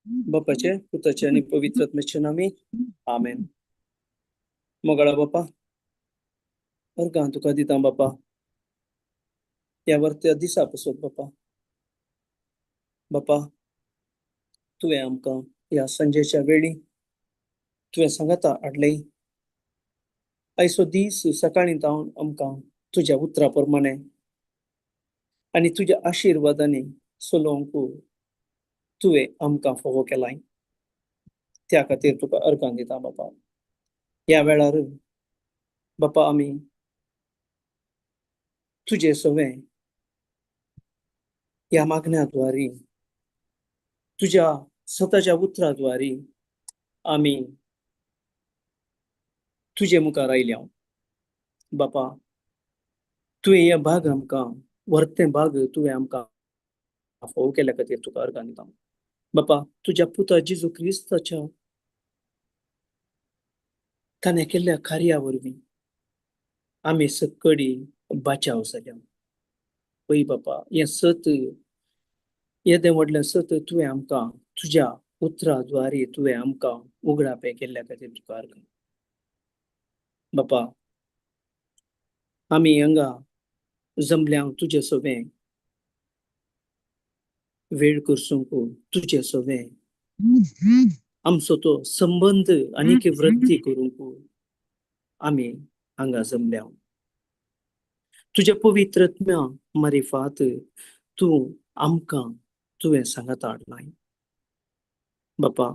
बापाचे पुताचे आणि पवित्र आत्म्याचे नामी आमेन. मोगळा बापा अर्घां तुका दिता बापा यावर त्या दिसा पासून बापा तुवें आमकां ह्या संजेच्या वेळी तुवें सांगाता हाडले. आयचो दीस सकाळीं जावन आमकां तुज्या उतरा प्रमाणे आनी तुज्या आशिर्वादांनी चलोवंक तुवें आमकां फोव केलाय. त्या खातीर तुका अर्घां दिता बापा. ह्या वेळार बापा आमी तुजें सवें ह्या मागण्याद्वारे तुज्या स्वताच्या उतराद्वारे आमी तुजे मुखार आयल्या. बापा तुवें हे भाग आमकां व्हरते भाग तुवें आमकां फोव केल्या खातीर तुका अर्घां दिता. बापा तुज्या पुता जेजू क्रिस्ताच्या ताणें केल्ल्या कार्या वरवीं आमी सकडी बाचाव जाल्या. पळय बापा हें सत येदें व्हडलें सत तुवें आमकां तुज्या उतराद्वारे तुवें आमकां उगडापे केल्ल्या खातीर तुका अर्घां. बापा आमी हांगा जमल्यांक तुजें सवें वेळ करसूंक तुजें सवें आमचो तो संबंद आनीक वृद्धी करूंक आमी हांगा जमल्या. तुज्या पवित्र आत्म्या मारिफात तूं आमकां तुवें सांगाता हाडलाय. बापा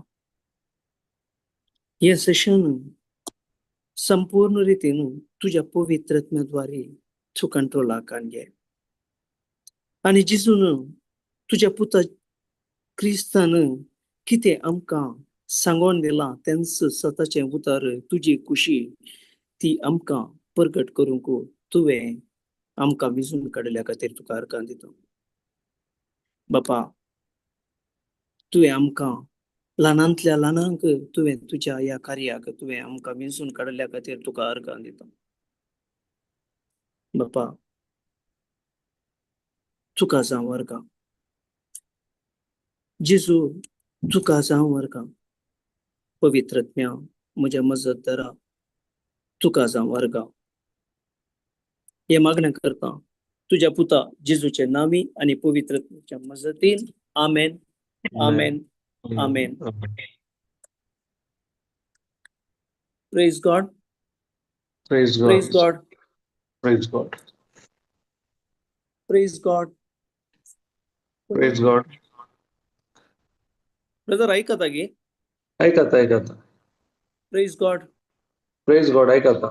हें सेशन संपूर्ण रितीन तुज्या पवित्र आत्म्याद्वारे तूं कंट्रोलाक घे. आनी जेजून तुज्या पुता क्रिस्तान कितें आमकां सांगोन दिलां तेंच स्वताचें उतर तुजी खुशी ती आमकां प्रगट करूंक तुवें आमकां विजून काडल्या खातीर तुका अर्घां दिता. बापा तुवें आमकां ल्हानांतल्या ल्हानांक तुवें तुज्या ह्या कार्याक तुवें आमकां विजून काडल्या खातीर तुका अर्घां दिता. बापा तुका जावं अर्घां. जेजू तुका जावं अर्घां. पवित्र आत्म्या म्हज्या मजतदारा तुका जावं अर्घां. हे मागणें करता तुज्या पुता जेजूचे नांवी आनी पवित्र आत्म्याच्या मजतीन. आमेन आमेन आमेन. Praise God. Praise God. Praise God. Praise God. Praise God. Praise God. Brother ऐकता गे. ऐकता. Praise God. Praise God. ऐकता.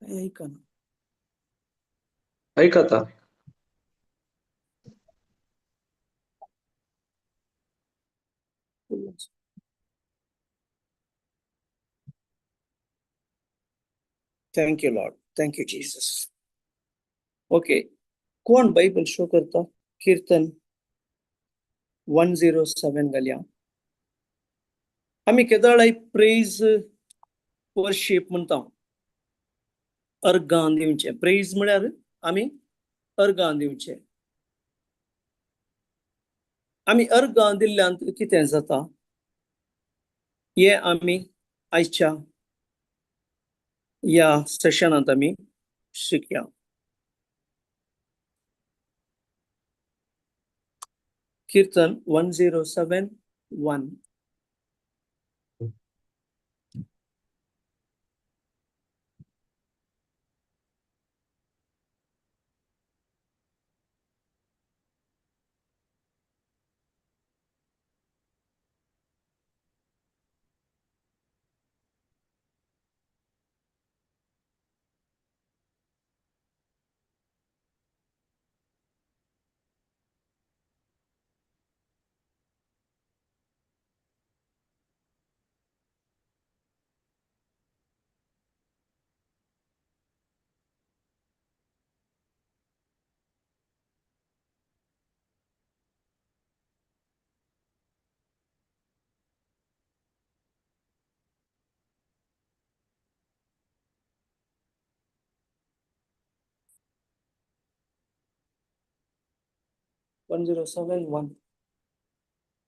ऐका ना. ऐकता. Thank you Lord. Thank you Jesus. Okay कोण बायबल शो करता. कीर्तन 107 घालया. आमी केदाळाय प्रेज वर्शिप म्हणटा. अर्घां दिवचे. प्रेज म्हळ्यार आमी अर्घां दिवचे. आमी अर्घां दिल्ल्यान कितें जाता हे आमी आयच्या या सेशनांत आमी शिकया. कीर्तन 107:1.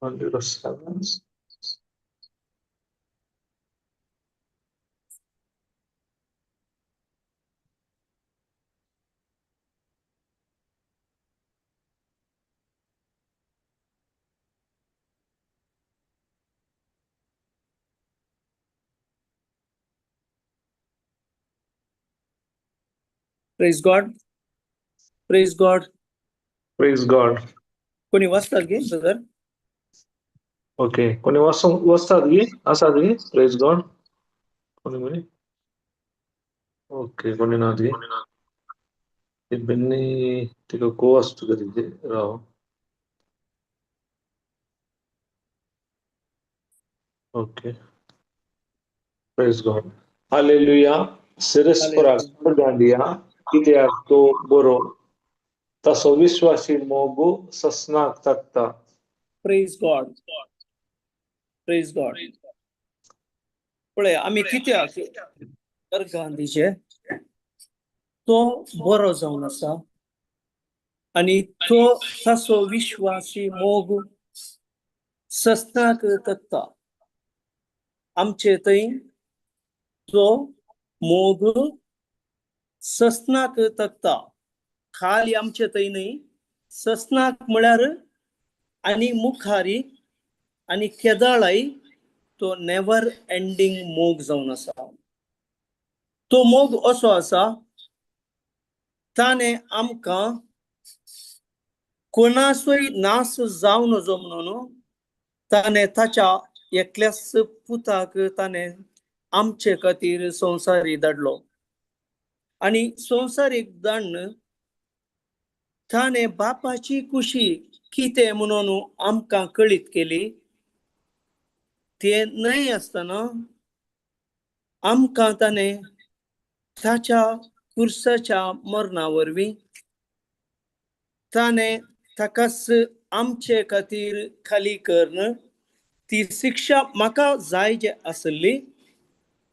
107. Praise God. Praise God. Praise God. कोणी वाचतात घे ब्रदर? Okay. कोणी वस्तात गी आसात गी प्रेज गॉड कोणी म्हणे ओके कोणी नात गी ते बेन्नी तिका को वस्तू कधी राव ओके प्रेज गॉड हालेलुया सिरस्पराक गांडिया कित्याक तो बरो तसो विश्वासी मोगू ससनाक तक्ता प्रेज गॉड. Praise God. पळय आमी कित्याक तर गांधीचे तो बरो जावन आसा आणि तो तसो विश्वासी मोग सस्नाक तत्ता आमचे थंय तो मोग सस्नाक तत्ता खाली आमचे थंय न्हय सस्नाक म्हळ्यार आणि मुखारी आणि केदाळाय तो नेवर एंडिंग मोग जावन आसा. तो मोग असो आसा ताणे आमकां कोणाचोय नाश जावं नजो म्हणून ताणे ताच्या एकल्याच पुताक ताणे आमचे खातीर संवसारी धाडलो आणि संवसारीक धाडून ताणे बापाची खुशी कितें म्हणून आमकां कळीत केली ते न्हय आसतना आमकां ताणे ताच्या क्रुसाच्या मरणा वरवीं ताणे ताकाच आमचे खातीर खाली करून ती शिक्षा म्हाका जाय जी आसली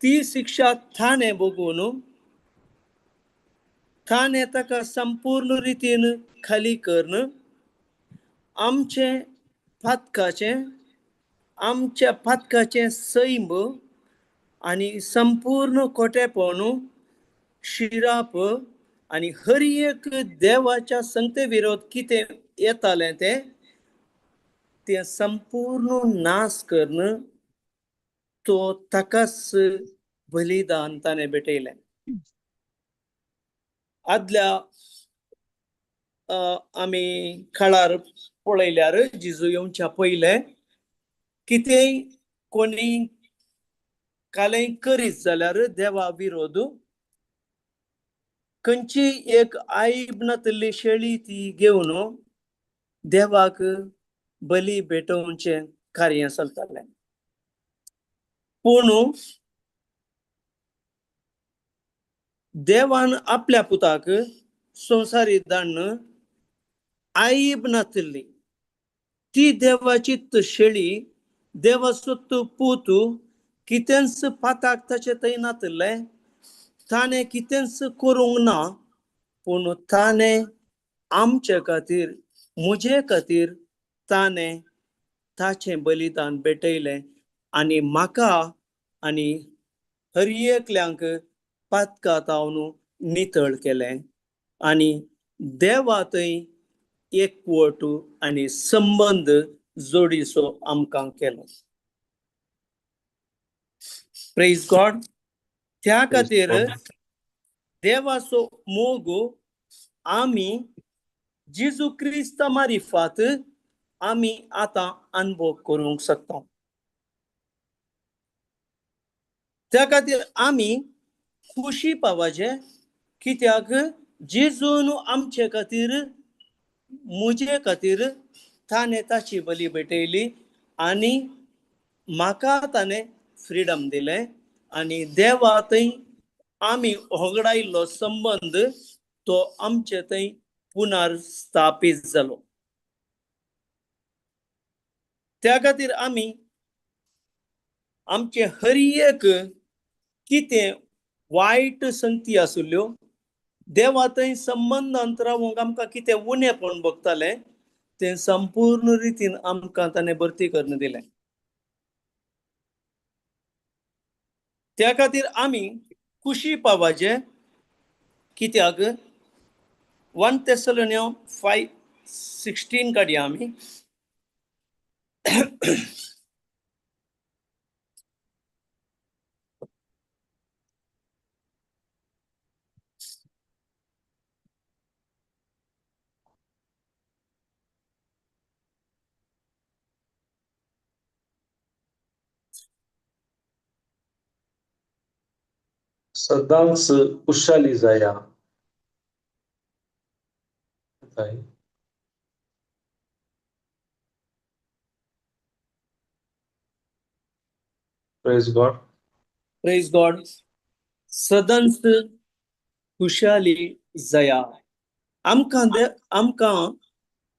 ती शिक्षा ताणे भोगून ताणे ताका संपूर्ण रितीन खाली करून आमच्या पातकाचे सैम आणि संपूर्ण खोटेपण शिराप आणि हर एक देवाच्या संगते विरोध कितें येताले ते संपूर्ण नाश करून तो ताकाच बलिदान ताणे भेटयलें. आदल्या आमी काळार पळयल्यार जिजू येवच्या पयले कितेंय कोणी कालें करीत जाल्यार देवा विरोध खंयची एक आयब नातली शेळी ती घेवन देवाक बली भेटोवचे कार्य चलतालें. पूण देवान आपल्या पुताक संवसारी धाडून आयब नातली ती देवाची शेळी देवाचो तो पूत कितेंच पाताक ताचे थंय नातले ताणे कितेंच करूंक ना पूण ताणे आमचे खातीर म्हजे खातीर ताणे ताचें बलिदान भेटयलें आनी म्हाका आनी हर एकल्यांक पातकांतावन नितळ केलें आनी देवा थंय एकवट आनी संबंध जोडीचो आमकां केलो. Praise God. त्या खातीर देवाचो मोग आमी जेजू क्रिस्त मार्फत आमी आतां अनुभव करूंक शकता. त्या खातीर आमी खुशी पावचे कित्याक जेजून आमचे खातीर म्हजे खातीर ताणे ताची बली भेटयली आनी म्हाका ताणे फ्रीडम दिलें आनी देवा थंय आमी होगडायल्लो संबंध तो आमचे थंय पुनर्स्थापीत जालो. त्या खातीर आमी आमचे हर एक कितें वायट संगती आसल्यो देवा थंय संबंद अंतरावंक आमकां कितें उणेपण भोगतालें ते संपूर्ण रितीन आमकां ताणें भरती करून दिलें. त्या खातीर आमी खुशी पावपाचे. कित्याक 1 Thessalonians 5:16 काडया आमी. सदांच खुशाली जाया. काय? Praise God. Praise God. सदांच खुशाली जाया. आमकां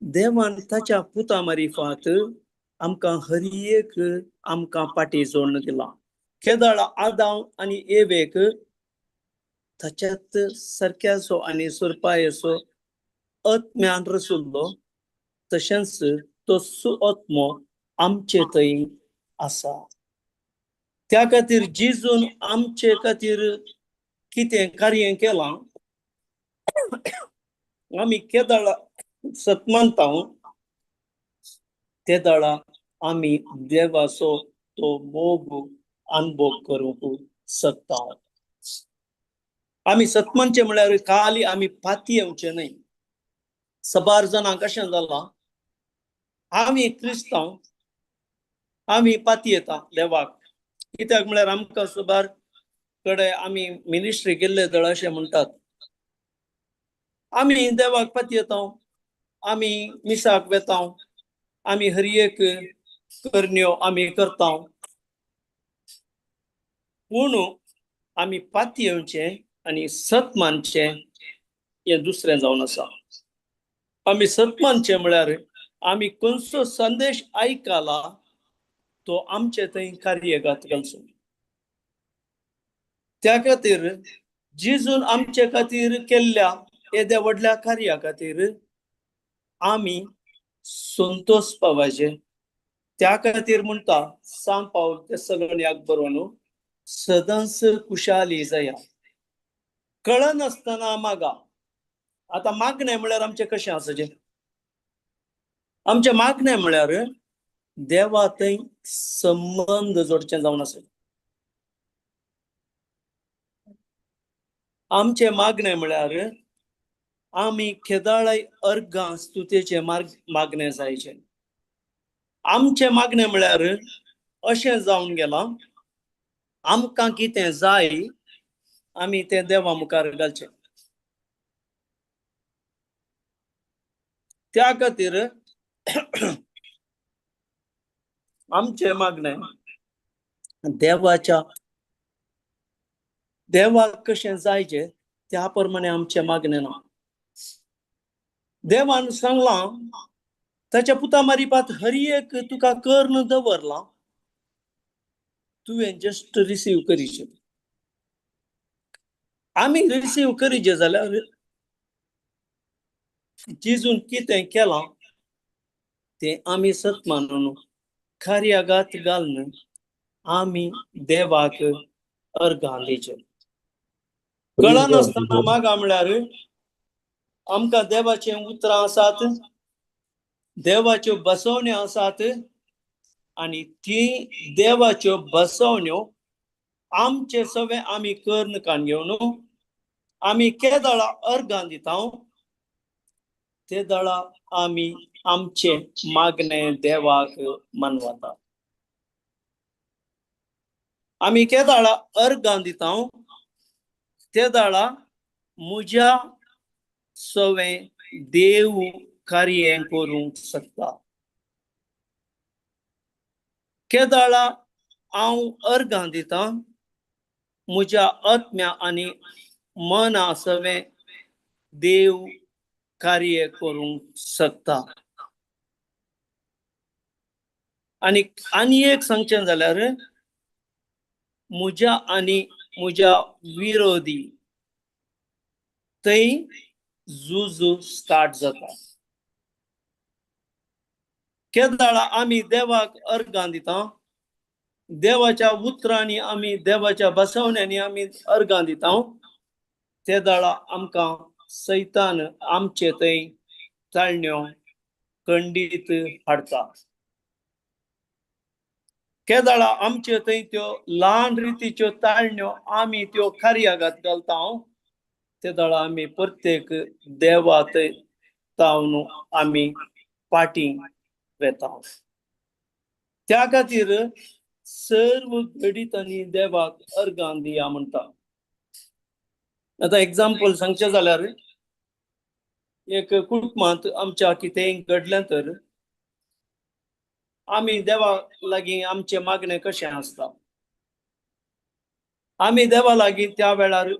देवान ताच्या पुता मारिफात आमकां हर एक आमकां पाटी जोडून दिला. केदाळ आदाम आनी एवेक ताच्यात सारक्याचो आनी सुरपायेचो आत्म्यान रचुल्लो, तशेंच तो सुआत्मो आमचे थंय आसा. त्या खातीर जेजून आमचे खातीर कितें कार्य केलां आमी केदाळ सतमानता. ते दाळा आमी देवाचो तो मोग अनुभव करूंक शकता. आमी सतमानचे म्हळ्यार खाली आमी पाती येवचे न्हय. सबार जाणां कशें जालां, आमी क्रिस्तांव आमी पाती येता देवाक. कित्याक म्हळ्यार आमकां सबार कडे आमी मिनिस्ट्री केल्ले दळ अशें म्हणटात. आमी देवाक पाती येता, आमी मिसाक वेता, आमी हर एक करण्यो आमी करता. पूण आमी पाती येवचे आनी सतमानचे हे दुसरें जावन आसा. आमी सतमानचे म्हळ्यार आमी खंयचो संदेश आयकला तो आमचे थंय कार्यगात घालचो. त्या खातीर जेजून आमचे खातीर केल्ल्या येद्या व्हडल्या कार्या खातीर आमी संतोष पावचे. त्या खातीर म्हणटा सांत पावल तेसलोनियाक बरोवन सदांच खुशाली जाया. कळनासतना मागा. आता मागणें म्हळ्यार आमचें कशें आसचें? आमचें मागणें म्हळ्यार देवा थंय संबंध जोडचें जावन आसचें. आमचें मागणें म्हळ्यार आमी केदाळाय अर्गां स्तुतेचें मागणें जायचें. आमचें मागणें म्हळ्यार अशें जावन गेलां, आमकां कितें जाय आमी तें देवा मुखार घालचें. त्या खातीर आमचें मागणें देवाक कशें जायचें त्या प्रमाणे आमचें मागणें ना. देवान सांगलां ताच्या पुता मारिफात हर एक तुका कर्ण दवरला, तुवें जस्ट रिसीव करीचें. आमी रिसीव करीचें जाल्यार जेजून कितें केलां तें आमी सत मानून कार्यागात घालून आमी देवाक अर्गां दिवचें. कळनासतना मागा म्हळ्यार आमकां देवाचें उतरां आसात, देवाच्यो बसवण्यो आसात आनी ती देवाच्यो बसवण्यो आमचे सगळे आमी कर्ण कान घेवन आमी केदाळा अर्गां दिता. ते दाळा आमी आमचे मागणें देवाक मानवता. आमी केदाळा अर्गां दिता. ते दाळा म्हज्या सवें देव कार्य करूंक शकता. केदाळा हांव अर्गां दिता म्हज्या आत्म्या आनी मना सवें देव कार्य करूंक शकता. आनी एक सांगचें जाल्यार म्हज्या आनी म्हज्या विरोधी थंय झूज स्टार्ट जाता. केदाळा आम्ही देवाक अर्गां दिता, देवाच्या उतरांनी आम्ही देवाच्या बसवण्यांनी आम्ही अर्गां दिता, तेदाळा आमकां सैतान आमचे थंय चाळण्यो खंडीत हाडता. केदाळा आमचे थंय त्यो ल्हान रितीच्यो ताळण्यो आमी त्यो खारयागात घालता, तेदाळा आमी प्रत्येक देवा थंय तावन आमी पाटी वेता. त्या खातीर सर्व घडीतांनी देवाक अर्गां दिया म्हणटा. आता एक्झाम्पल सांगचे जाल्यार एक कुटुंबांत आमच्या कितेंय घडलें तर आमी देवा लागीं आमचे मागणे कशें आसता. आमी देवा लागीं त्या वेळार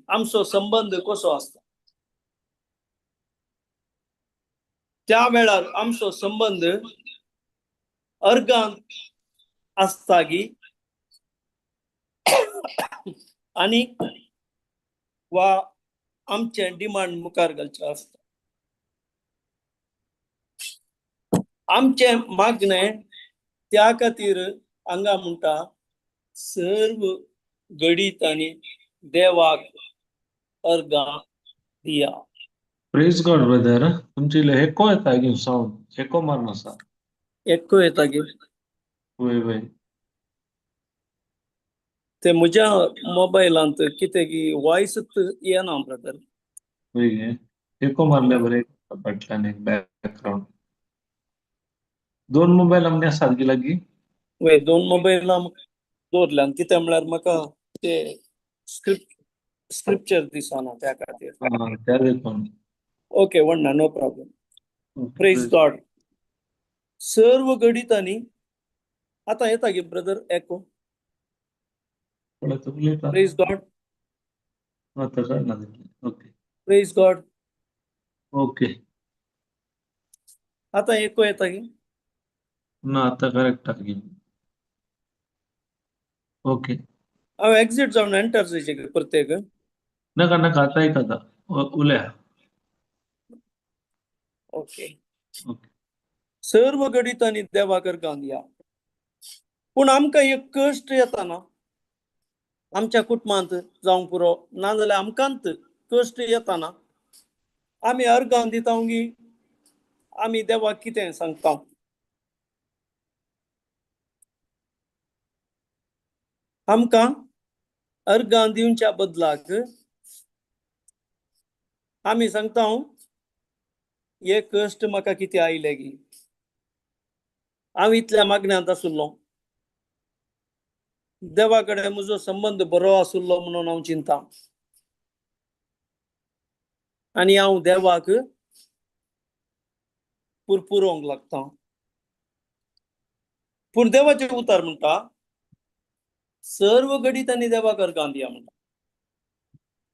आमचो संबंध कसो आसता. त्या वेळार आमचो संबंध अर्गां आसता की आनी वा आमचे डिमांड मुखार घालचे आसता. आमचे मागणे त्या खातीर हांगा म्हणटा सर्व घडीतांनी देवाक अर्गां दिया. Praise God brother. तुमची एको येता गे साऊंड, एको मारून आसा. एक्को येता गे वय वय. ते म्हज्या मोबायलांत कितें की वॉयसूच येना ब्रदर. वय गे एको मारल्या बरे फाटल्यान एक बॅकग्राउंड. 2 मोबायल आमने आसात गे लागीं. वय 2 मोबायलां दवरल्यान कितें म्हळ्यार म्हाका ते स्क्रिप्चर दिसना त्या खातीर. त्या देखून. ओके वडना नो प्रॉब्लेम. Praise God. सर्व घडीतांनी आता येता गे ब्रदर एको. Praise God. Okay praise God. Okay. आता एको येता गे. ना आता करेक्ट आगे. ओके. हांव एक्झिट जावन एंटर जायचे गे प्रत्येक. नाका नाका आता आयकता. उलया. ओके. ओके. सर्व घडीतांनी देवाक अर्गां दिया. पूण आमकां एक कश्ट येताना आमच्या कुटुंबांत जावं पुरो नाजाल्यार आमकांत कश्ट येताना आमी अर्गां दिता गी आमी देवाक कितें सांगता. आमकां अर्गां दिवच्या बदलाक आमी सांगता हे कश्ट म्हाका कितें आयले गी. हांव इतल्या मागण्यांत आसुल्लो, देवा कडेन म्हजो संबंध बरो आसुल्लो म्हणून हांव चिंता आनी हांव देवाक पुरपुरोंक लागता. पूण देवाचें उतर म्हणटा सर्व घडीतांनी देवाक अर्गां दिया म्हणटा.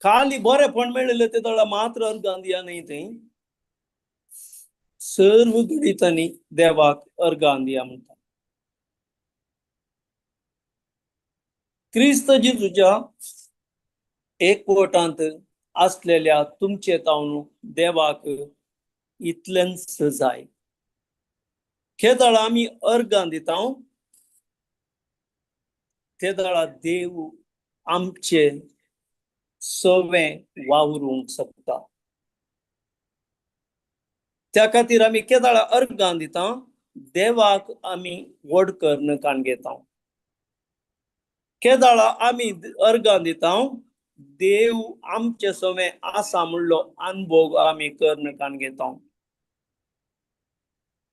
खाली बरेपण मेळिल्लें ते दळा मात्र अर्गां दिया न्ही थंय. सर्व घडीतांनी देवाक अर्गां दिया म्हणटा. क्रिस्त जेजूच्या एकवटांत असलेल्या तुमचे तावन देवाक इतलेंच जाय. केदाळ आमी अर्गां दिता तेदाळा देव आमचे सवें वावरूंक शकता. त्या खातीर आमी केदाळा अर्गां दिता, देवाक आमी व्हड कर्णकान घेता. केदाळा आमी अर्गां दिता, देव आमचे सवें आसा म्हणलो अनुभव आमी कर्णकान घेता.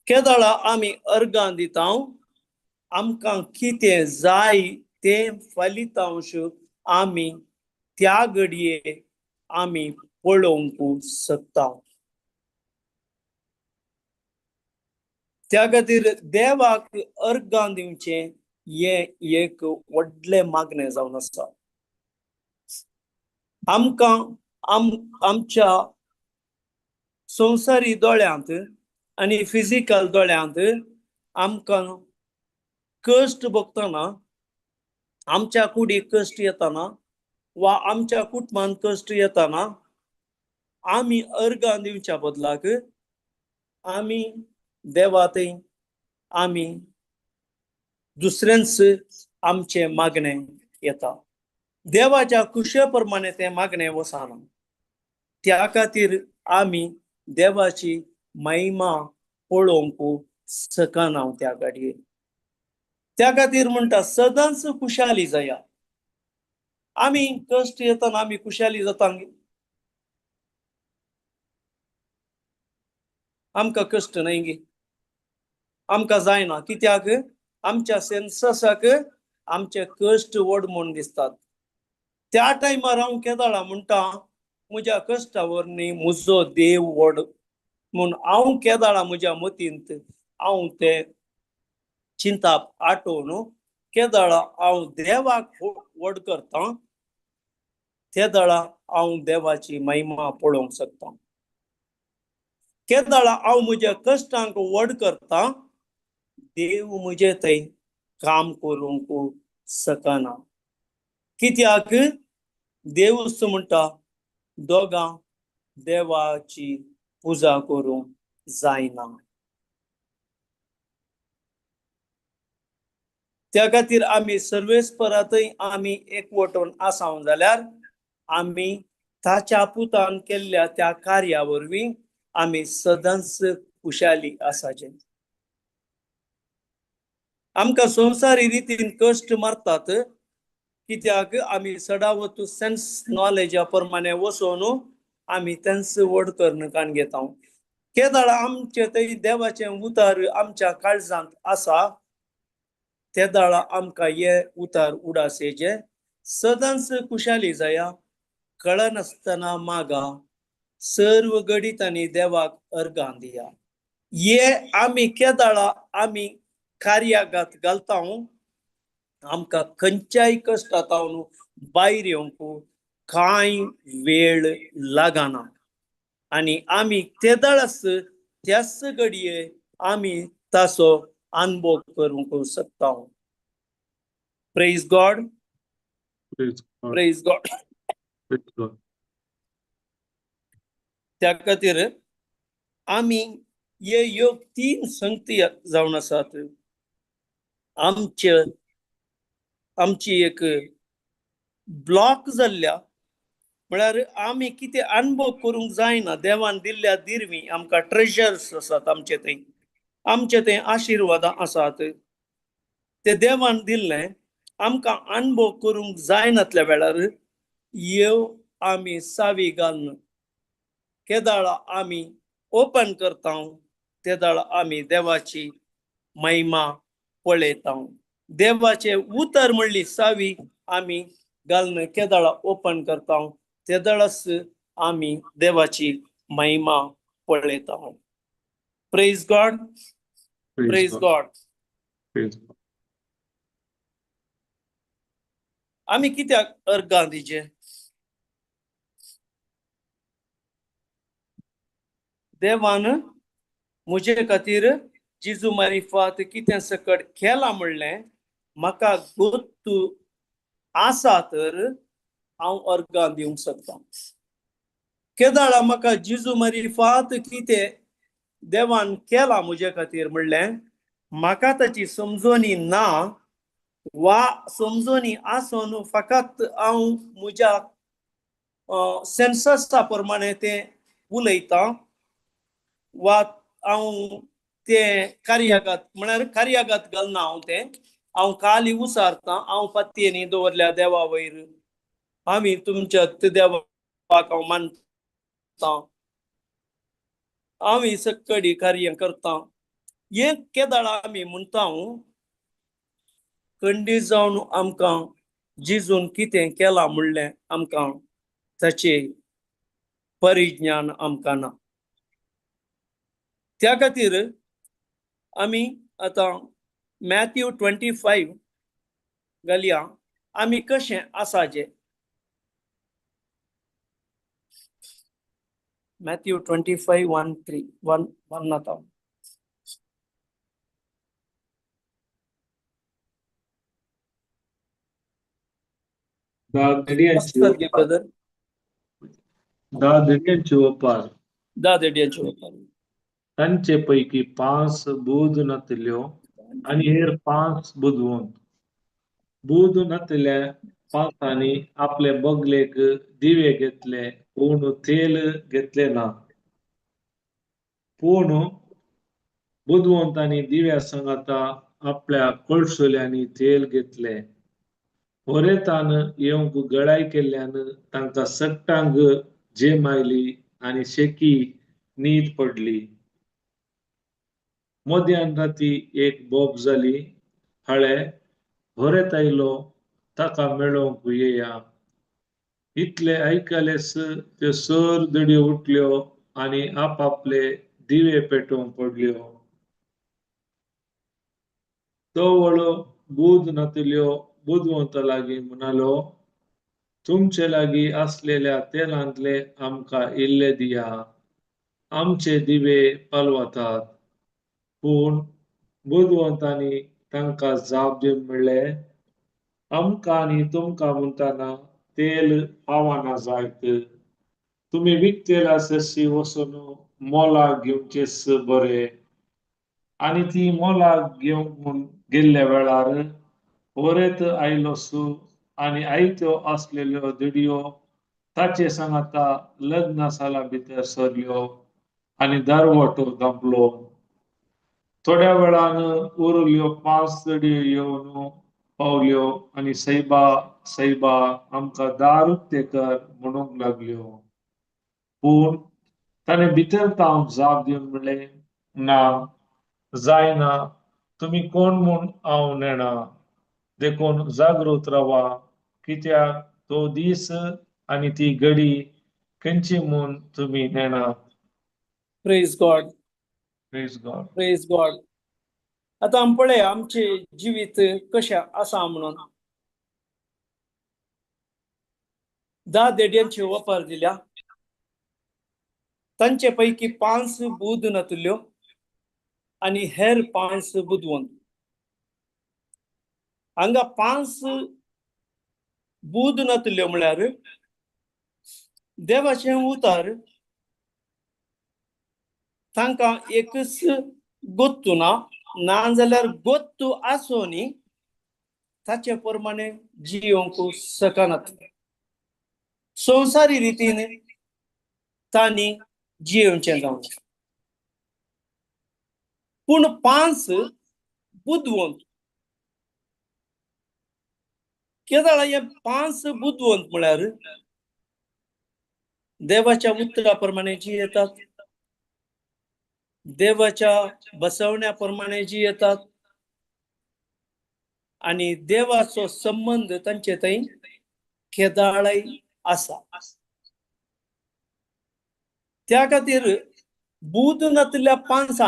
केदाळा आमी अर्गां दिता, आमकां कितें जाय तें फलितांश आमी त्या घडये आमी पळोवंक शकता. त्या खातीर देवाक अर्गां दिवचें हे एक व्हडलें मागणें जावन आसा. आमकां आमच्या संवसारी दोळ्यांत आनी फिजिकल दोळ्यांत आमकां कश्ट भोगतना, आमच्या कुडीक कश्ट येताना वा आमच्या कुटुंबांत कश्ट येताना आमी अर्गां दिवच्या बदलाक आमी देवा थंय आम्ही दुसऱ्यांच आमचे मागणे येता. देवाच्या कुशेप्रमाणे ते मागणे वसाना. त्या खातीर आम्ही देवाची महिमा पळोवंक सकना त्या घडये. त्या खातीर म्हणटा सदांच खुशाली जाया. आम्ही कष्ट येताना आम्ही खुशाली जाता. आमकां कष्ट नाही गे, आमकां जायना. कित्याक आमच्या सेन्ससाक आमचे कष्ट व्हड म्हूण दिसतात. त्या टायमार हांव केदाळा म्हणटा म्हज्या कश्टावर न्ही म्हजो देव व्हड म्हूण हांव केदाळा म्हज्या मतींत हांव ते चिंताप आटोवन केदाळा हांव देवाक व्हड करता. केदाळा हांव देवाची महिमा पळोवंक शकता. केदाळा हांव म्हज्या कश्टांक व्हड करता. देव म्हजे थंय काम करूंक सकना. कित्याक देवूच म्हणटा दोगां देवाची पुजा करूंक जायना. त्या खातीर आमी सर्वेस्परांतय आमी एकवटून आसाव जाल्यार आमी ताच्या पुतान केल्ल्या त्या कार्या वरवीं आमी सदांच खुशाली आसाचे. आमकां संवसारी रितीन कश्ट मारतात. कित्याक आमी सदावत सेन्स नॉलेजा प्रमाणे वचोन आमी तेंच व्हड करनकान घेता. केदाळा आमचे थंय देवाचें उतार आमच्या काळजांत आसा. केदाळा आमकां हे उतार उडासेचे. सदांच खुशाली जाया. कळनासतना मागा. सर्व घडीतांनी देवाक अर्गां दिया. हे आमी केदाळा आमी कार्यागात घालता. आमकां खंयच्याय कश्टांतावन भायर येवंक कांय वेळ लागना. आनी आमी केदाळास त्याच घडये आमी ताचो अनुभव करूंक शकता. Praise God. Praise God. Praise God. Praise God. त्या खातीर आमी हे ह्यो 3 संगती जावन आसात. आमची एक ब्लॉक जाल्ल्या म्हळ्यार आमी कितें अनुभव करूंक जायना. देवान दिल्ल्या दिरवी आमकां ट्रेजर्स आसात आमचे थंय. आमचे थंय आशिर्वादां आसात. ते देवान दिल्लें आमकां अनुभव करूंक जायनातल्या वेळार ह्यो आमी सावी घालन केदाळा आमी ओपन करता. केदाळा आमी देवाची महिमा पळयता. देवाचे उतर म्हणली सावी आमी घालन केदाळा ओपन करता. केदाळास आमी देवाची महिमा पळयता. Praise God. Praise praise God. God. Praise God. आमी कित्याक अर्गां दिचे? देवान म्हजे खातीर जिजू मारिफात कितें सकट केलां म्हणलें म्हाका गोत्तू आसा तर हांव अर्गां दिवंक शकता. केदाळा म्हाका जिजू मारिफात कितें देवान केलां म्हजे खातीर म्हणलें म्हाका ताची समजोनी ना वा समजोनी आसून फकत हांव म्हज्या सेन्ससा प्रमाणे तें उलयता वा हांव तें कार्यागात म्हळ्यार कार्यागात घालना. हांव खाली उसारता. हांव पत्तेनी दवरल्या देवा वयर. आमी तुमच्या देवाक हांव मानता. आमी सक्कडी कार्य करता. हे केदाळा आमी म्हणटा. खंडीत जावन आमकां जिजून कितें केलां म्हणलें आमकां ताचे परिज्ञान आमकां ना. त्या खातीर आमी आतां मॅथ्यू 25 घालया. आमी कशें आसाचे. मॅथ्यू 25:1-3 आता. दादड्यांची वस्ताद घे ब्रदर. दादड्यांची ओपार. दादड्यांची ओपार. तांचे पैकी 5 बूद नातल्यो आणि हेर 5 बुदवंत. बूद नातल्या 5 आपले बगलेक दिवे घेतले पूण तेल घेतले ना. पूण बुदवंतांनी दिव्या सांगाता आपल्या कळसुल्यांनी तेल घेतले. होरेतान येवंक गळाई केल्ल्यान तांकां सट्टांक जेम आयली आनी शेकी न्हीद पडली. मध्यान राती एक बोब जाली. हळे होरेत आयलो ताका मेळोवंक येया. इतले आयकलेस त्यो सर दडयो उठल्यो आनी आपआपले दिवे पेटोवंक पडल्यो. तो वळो बूद नातल्यो बुदवंता लागीं म्हणालो, तुमचे लागीं आसलेल्या तेलांतले आमकां इल्ले दिया. आमचे दिवे पालवतात. पूण बुदवंतांनी तांकां जाप दिवन म्हणलें, आमकां आनी तुमकां म्हणटाना तेल पावना जायत. तुमी विकतेल्या सशी वचून मोलाक घेवचेस बरे. आनी ती मोलाक घेवंक म्हूण गेल्ल्या वेळार होरेत आयलोसू आनी आयत्यो आसलेल्यो दडयो ताचे सांगाता लग्न साला भितर सरल्यो आनी दारवटो धांपलो. थोड्या वेळान उरिल्ल्यो 5 दडयो येवन पावल्यो आनी सैबा सैबा आमकां दार उक्ते कर म्हणूंक लागल्यो. पूण ताणें भितर तावन जाप दिवन म्हणलें, ना, जायना. तुमी कोण म्हूण हांव नेणा. देखून जागृत रावा, कित्याक तो दीस आनी ती घडी खंयची म्हूण तुमी नेणात. Praise God, praise God. Praise God. आता आमी पळया आमचे जिवीत कशें आसा म्हणून. 10 देडयांची वापर दिल्या. तांचे पैकी 5 बूद नातल्यो आनी हेर 5 बुदवंत. हांगा 5 बूद नातल्यो म्हळ्यार देवाचे उतार तांकां एकच गोत्तू ना, नाजाल्यार गोत्तू आसोनी ताचे प्रमाणे जियोंक शकनात. संवसारी रितीन तांणी जियोंचे जावन. पूण 5 बुदवंत केदाळ हे 5 बुदवंत म्हळ्यार देवाच्या उतरा प्रमाणे जियेतात, देवाच्या बसवण्या प्रमाणे जियेतात आनी देवाचो संबंध तांचे थंय केदाळय आसा. त्या खातीर बूद नातल्या 5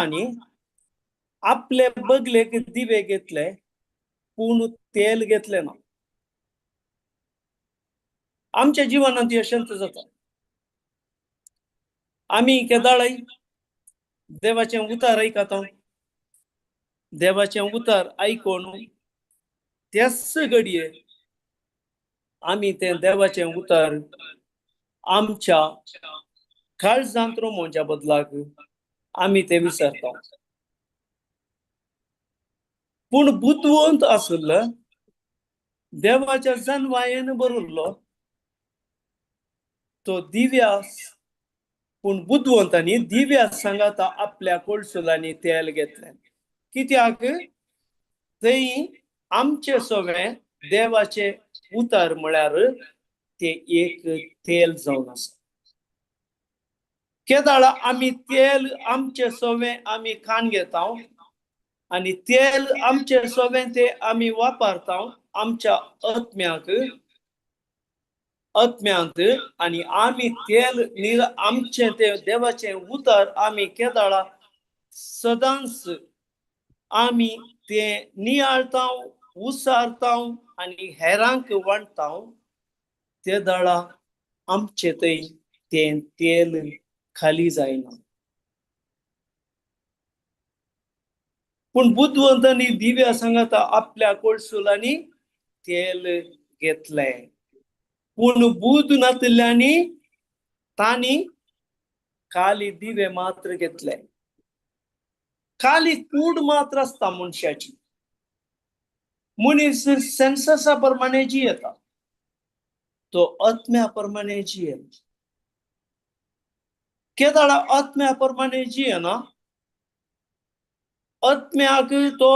आपले बगलेक दिवे घेतले पूण तेल घेतले ना. आमच्या जिवनांत यशंत जाता. आमी केदाळय देवाचे उतार आयकता. देवाचे उतार आयकोन त्याच घडये आमी ते देवाचे उतार आमच्या काळजांत रोमोवच्या बदलाक आमी ते विसरता. पूण बुदवंत आसलो देवाच्या जन्मायेन बरोल्लो तो दिव्यास. पूण बुदवंतांनी दिव्या सांगाता आपल्या कळसुलांनी तेल घेतले. कित्याक थंय आमचे सगळे देवाचे उतार म्हळ्यार ते एक तेल जावन आसा. केदाळ आमी तेल आमचे सवे आमी खाण घेता आनी तेल आमचे सवे ते आमी वापरता आमच्या आत्म्यांत आनी आमी तेल आमचे ते देवाचे उतार आमी केदाळ सदांच आमी ते नियाळता, उसारता आनी हेरांक वांटता. केदाळ आमचे थंय ते तेल खाली जायना. पूण बुदवंतांनी दिव्या सांगाता आपल्या कळसुलांनी तेल घेतले. पूण बूद नातल्यांनी तांणी खाली दिवे मात्र घेतले. खाली कूड मात्र असता मनशाची. मनीस सेन्ससा प्रमाणे जियेता, तो आत्म्या प्रमाणे जियेल. केदाळा आत्म्या प्रमाणे जियेना, आत्म्याक तो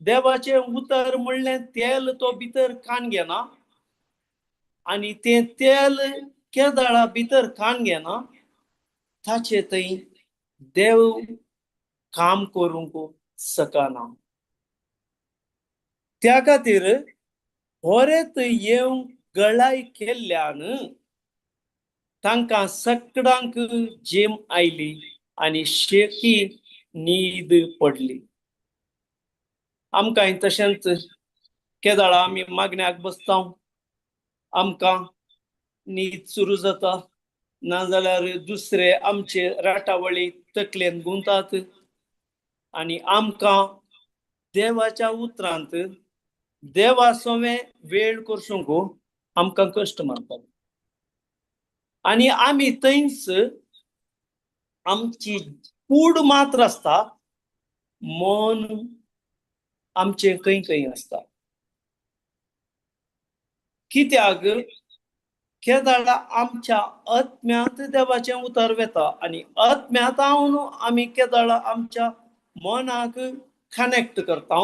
देवाचे उतर म्हणलें तेल तो भितर खान घेना, आणि ते तेल केदाळा भितर खान घेना, ताचे थंय देव काम करूंक सकना. त्या खातीर होरेत येवंक गळाई केल्ल्यान तांकां सगळ्यांक जेम आयली आनी शेकी न्हीद पडली. आमकां तशेंच केदाळा आमी मागण्याक बसता, आमकां न्हीद सुरू जाता, नाजाल्यार दुसरे आमचे राटावळी तकलेन गुंतात, आनी आमकां देवाच्या उतरांत देवा सोवे वेळ करसूंक आमकां कश्ट मारतात. आनी आमी थंयच आमची कूड मात्र आसता, मन आमचे खंय खंय आसता. कित्याक केदाळा आमच्या आत्म्यांत देवाचें उतर वेता, आनी आत्म्यांत आमी केदाळा आमच्या मनाक कनेक्ट करता.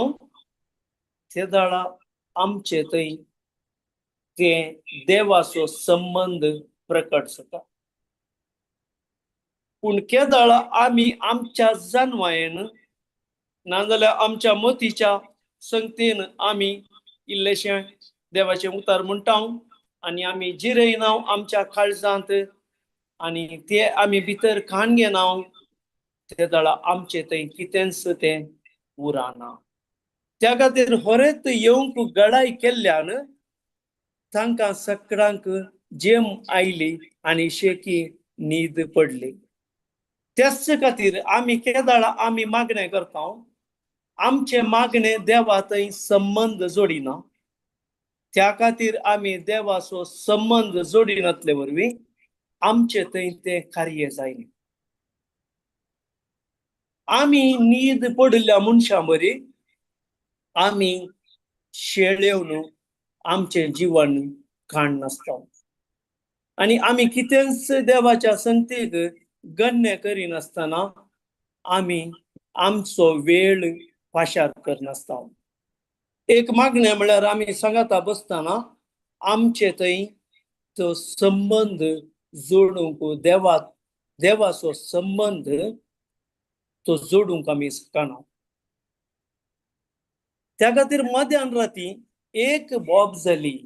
केदाळा आमचे थंय ते देवाचो संबंध प्रकट जाता. पूण केदाळा आमी आमच्या जन्मायेन नाजाल्यार आमच्या मतीच्या संगतीन आमी इल्लेशें देवाचें उतर म्हणटा, आनी आमी जिरयना आमच्या काळजांत, आनी ते आमी भितर खाण घेना. केदाळा आमचे थंय कितेंच तें उरना. त्या खातीर होरेत येवंक गळाई केल्ल्यान तांकां सगळ्यांक जेम आयली आनी शेकी न्हीद पडली. त्याच खातीर आमी केदाळा आमी मागणें करता, आमचे मागणे देवा थंय संबंध जोडिना. त्या खातीर आमी देवाचो संबंध जोडिनातले वरवीं आमचे थंय तें कार्य जायना. आमी न्हीद पडिल्ल्या मनशां बरी आमी शेळ्यो आमचे जीवन खाण नासता, आनी आमी कितेंच देवाच्या संगतीक गण्य करिनासतना आमी आमचो वेळ पाशार करनासता. एक मागणें म्हळ्यार आमी सांगाता बसतना आमचे थंय तो संबंध जोडूंक देवाचो संबंध तो जोडूंक आमी शकना. त्या खातीर मध्यान राती एक बोब जाली,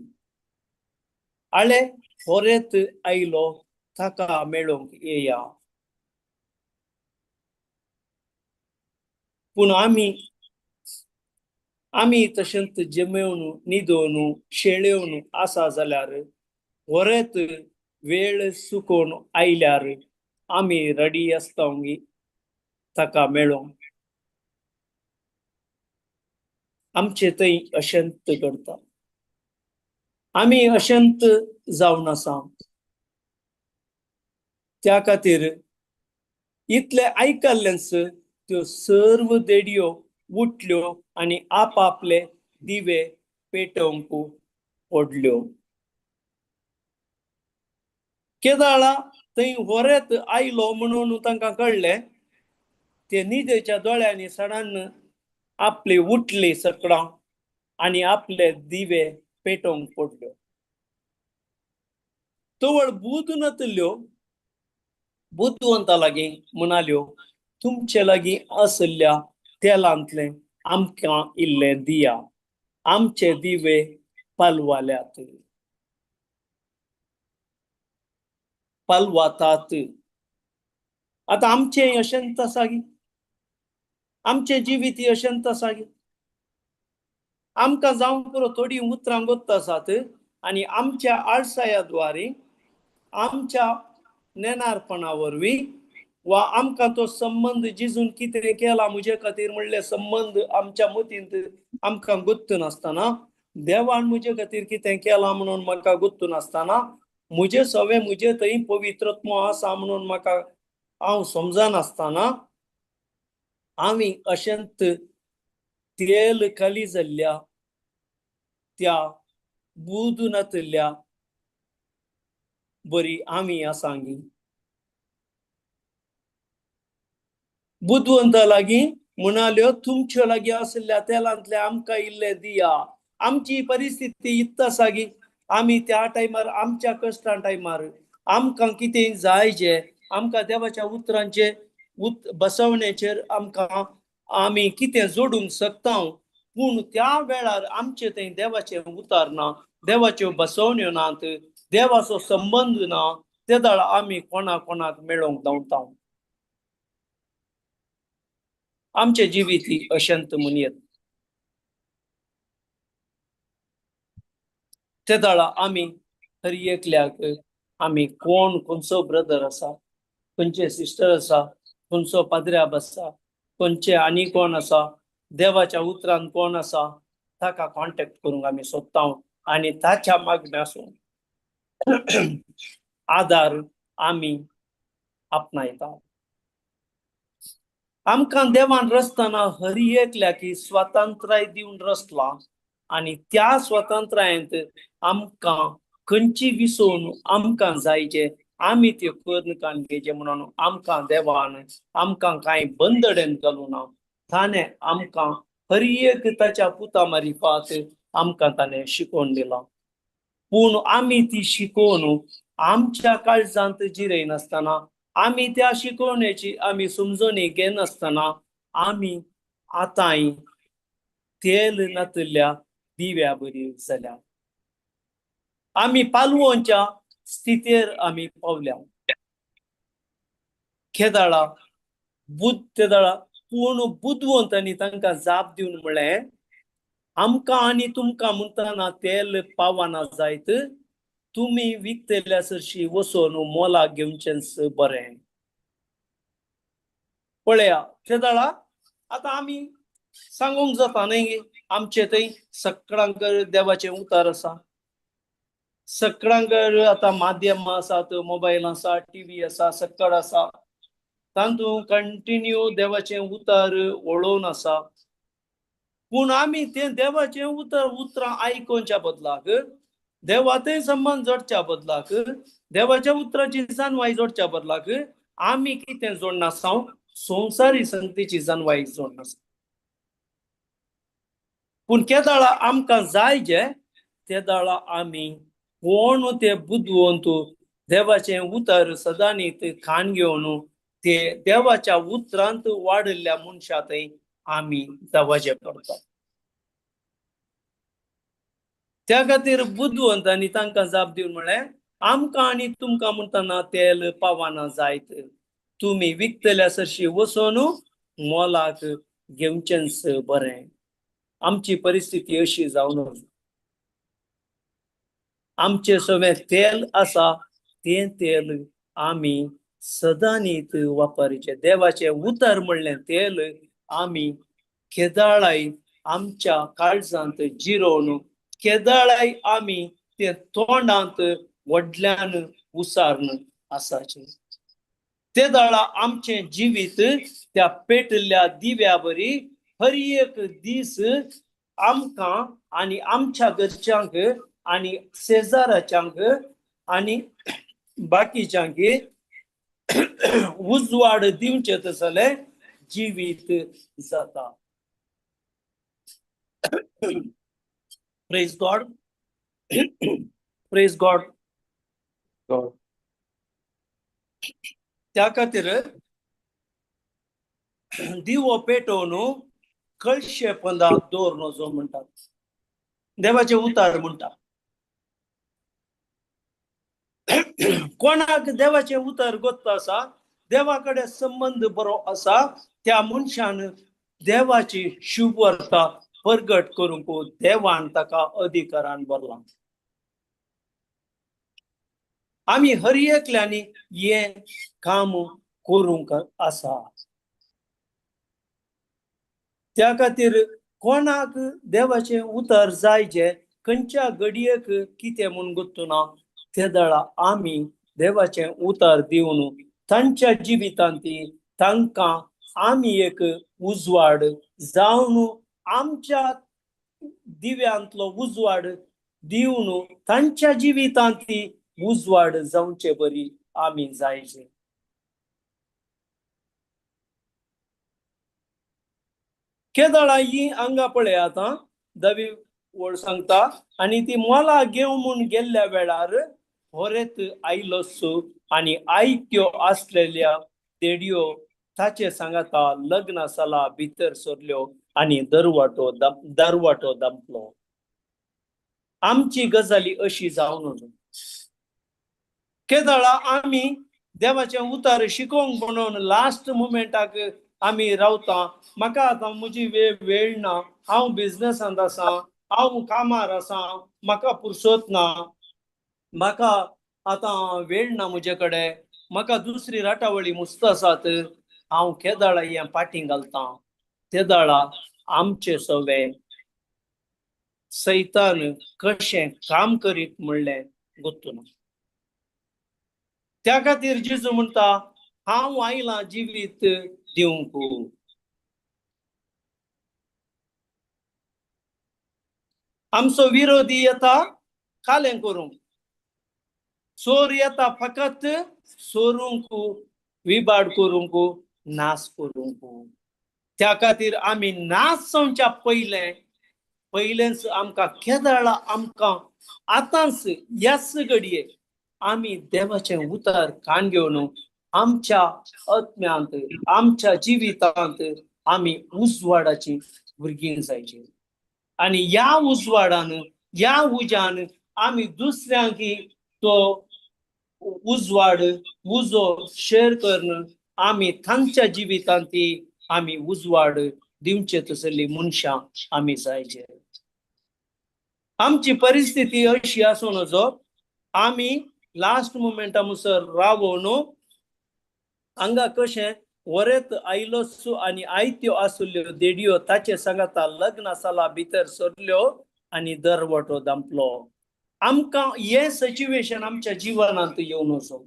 आळे होरेत आयलो ताका मेळोंक येया. पूण आमी तशेंच जमेवन न्हिदोवन शेळ्योन आसा जाल्यार होरेत वेळ सुकोवन आयल्यार आमी रेडी आसता ताका मेळोंक. आमचे थंय अशेंत घडता, आमी अशेंत जावन आसा. त्या खातीर इतले आयकल्लेच त्यो सर्व देडयो उठल्यो आनी आपापले दिवे पेटोवंक पडल्यो. केदाळा थंय होरेत आयलो म्हणून तांकां कळ्ळें. ते न्हिदेच्या दोळ्यांनी सडान आपली उठली सकाळां आनी आपले दिवे पेटोवंक पडल्यो. तवळ बुदनतल्यो बुद्धवंता लागीं म्हणाल्यो, तुमचे लागीं आसल्या तेलांतलें आमकां इल्लें दिया, आमचे दिवे पालवाल्यात. पालवातात. आतां आमचें अशेंत आसा गी, आमचें जिवीत अशेंत आसा गी. आमकां जावं पुरो थोडी उतरां गोत्त आसात आनी आमच्या आळसाया द्वारे आमच्या नेनारपणा वरवीं वा आमकां तो संबंध जिजून कितें केला म्हजे खातीर म्हणले संबंध आमच्या मतींत आमकां गुत्त नासतना, देवान म्हजे खातीर कितें केलां म्हणून म्हाका गुत्त नासतना, म्हजे सवे म्हजे थंय पवित्रत्व आसा म्हणून म्हाका हांव समजनासतना आम्ही अशंत तेल खाली जाल्ल्या त्या बुदुनातल्या बरी आम्ही सांगी बुद्धवंत लागी म्हणाल्यो तुमच्या लागी असल्या तेलांतले आमकां इल्ले दिया. आमची परिस्थिती इत्ता सागी आम्ही त्या टायमार आमच्या कष्टा टायमार आमकां कितें जाय जे आमकां देवाच्या उतरांचे बसवण्याचेर आमकां आमी कितें जोडूंक शकता, पूण त्या वेळार आमचे थंय देवाचे उतार ना, देवाच्यो बसवण्यो नात, देवाचो संबंध ना, ते दाळ आमी कोणाक मेळोंक धांवता. आमचे जिवीत ही अशंत म्हणयत. ते दाळा आमी हर एकल्याक आमी कोण खंयचो ब्रदर आसा, खंयचे सिस्टर आसा, खंयचो पाद्र्याब आसा, खंयचे आनी कोण आसा, देवाच्या उतरान कोण आसा, ताका कॉन्टॅक्ट करूंक आमी सोदता आनी ताच्या मागण्यासून आदार आमी आपणायता. आमकां देवान रचतना हर एकल्याक स्वातंत्र्य दिवन रचला आनी त्या स्वातंत्र्यांत आमकां खंयची विसोवन आमकां जायचे आमी त्यो करून घेवचे म्हणून आमकां देवान आमकां कांय बंदडेन घालूना. ताणें आमकां हर एक ताच्या पुता मारिफात आमकां ताणें शिकोवन दिला. पूण आमी ती शिकोवन आमच्या काळजांत जिरय नासतना, आमी त्या शिकवण्याची आमी समजणी घेनासतना आमी आतांय तेल नातल्या दिव्या बरी जाल्या. आमी पालवोच्या स्थितीर आमी पावल्या. खेदाळा पूण बुद्धवंतांनी तांकां जाप दिवन म्हळें, आमकां आनी तुमकां म्हणटना तेल पावना जायत, तुमी विकतल्या सरशी वचोन मोलाक घेवचेंच बरें. पळया खेदाळा आतां आमी सांगूंक जाता न्ही, आमचे थंय सगळ्यांक देवाचें उतार आसा, सगळ्यांक आतां माध्यम आसात, मोबायल आसा, टीव्ही आसा, सगळ आसा, तातूंत कंटिन्यू देवाचें उतार वळोवन आसा. पूण आमी तें देवाचें उतरां आयकोवच्या बदलाक, देवाचें संबंध जोडच्या बदलाक, देवाच्या उतराची जानवाय जोडच्या बदलाक आमी कितें जोडून आसा, संवसारी संगतीची जानवाय जोडून आसा. पूण केदाळा आमकां जाय जे ते दाळा आमी कोण ते बुद्धवंत देवाचें उतर सदांनीत खाण घेवन ते देवाच्या उतरांत वाडिल्ल्या मनशा थंय आमी देवाचें करता. त्या खातीर बुद्धवंतांनी तांकां जाप दिवन म्हळें, आमकां आनी तुमकां म्हणटना तेल पावना जायत, तुमी विकतल्या सरशी वचोन मोलाक घेवचेंच बरें. आमची परिस्थिती अशी जावन आमचे सगळें तेल आसा तें तेल आमी सदांनीत वापरचें. देवाचें उतर म्हणलें तेल आमी केदाळाय आमच्या काळजांत जिरोवन केदाळाय आमी तें तोंडांत व्हडल्यान उसारन आसाचें. ते दाळा आमचें जिवीत त्या पेटल्या दिव्या बरी हर एक दीस आमकां आनी आमच्या घरच्यांक आनी शेजाराच्यांक आनी बाकीच्यांक उजवाड दिवचें जाल्यार जिवीत जाता. Praise God. Praise God. त्या खातीर दिवो पेटोवन कळशे पंदाक दवरनो जो म्हणटात, देवाचे उतार म्हणटा. कोणाक देवाचे उतर गोत्त आसा, देवा कडेन संबंध बरो आसा, त्या मनशान देवाची शुभ वार्ता प्रगट करूंक देवान ताका अधिकारान भरला. आमी हर एकल्यांनी हें काम करूंक आसा. त्या खातीर कोणाक देवाचें उतर जाय जे खंयच्या घडयेक कितें म्हूण गुंतूना, ते दाळा आमी देवाचें उतर दिवन तांच्या जिवितांत तांकां आमी एक उजवाड जावन आमच्या दिव्यांतलो उजवाड दिवन तांच्या जिवितांत उजवाड जावचे बरी आमी जायचे. केदळा ही हांगा पळय आतां दवी वळ सांगता आनी ती मोला घेवन म्हूण गेल्ल्या वेळार होरेत आयलोसो आनी आयत्यो आसलेल्या देडयो ताचे सांगाता लग्न साला भितर सरल्यो आनी दरवाटो दामलो. आमची गजाली अशी जावन केदळा आमी देवाचे उतार शिकोवंक म्हणून लास्ट मोमेंटाक आमी रावता. म्हाका आतां म्हजी वेळ ना, हांव बिझनसांत आसा, हांव कामार आसा, म्हाका फुरसत ना, म्हाका आतां वेळ ना म्हजे कडेन, म्हाका दुसरी राटावळी मुस्त आसात, हांव केदळा हें पाटी घालता. केदळा आमचे सवे सैतान कशें काम करीत म्हणलें गुंतून. त्या खातीर जेजू म्हणटा हांव आयलां जिवीत दिवंक. आमचो विरोधी येता कालें करूंक, चोर येता फकत सोरूंक, विबाड करूंक, नाश करूंक. त्या खातीर आमी नाश जावच्या पयलेंच आमकां केदळा आमकां आतांच ह्याच घडये आमी देवाचें उतार कान घेवन आमच्या आत्म्यांत आमच्या जिवितांत आमी उजवाडाची भुरगीं जायची. आनी ह्या उजवाडान ह्या उज्यान आमी दुसऱ्यांक तो उजवाड उजो शेअर करून आमी तांच्या जिवितांत आमी उजवाड दिवचे तसली मनशां आमी जायचे. आमची परिस्थिती अशी आसूं नजो आमी लास्ट मोमेंटा मुसर रावून हांगा कशें वरेत आयलोसो आनी आयत्यो आसल्यो देडयो ताचे सांगाता लग्न साला भितर सरल्यो आनी दरवटो दामलो. आमकां हे सिच्युएशन आमच्या जिवनांत येवन वचो.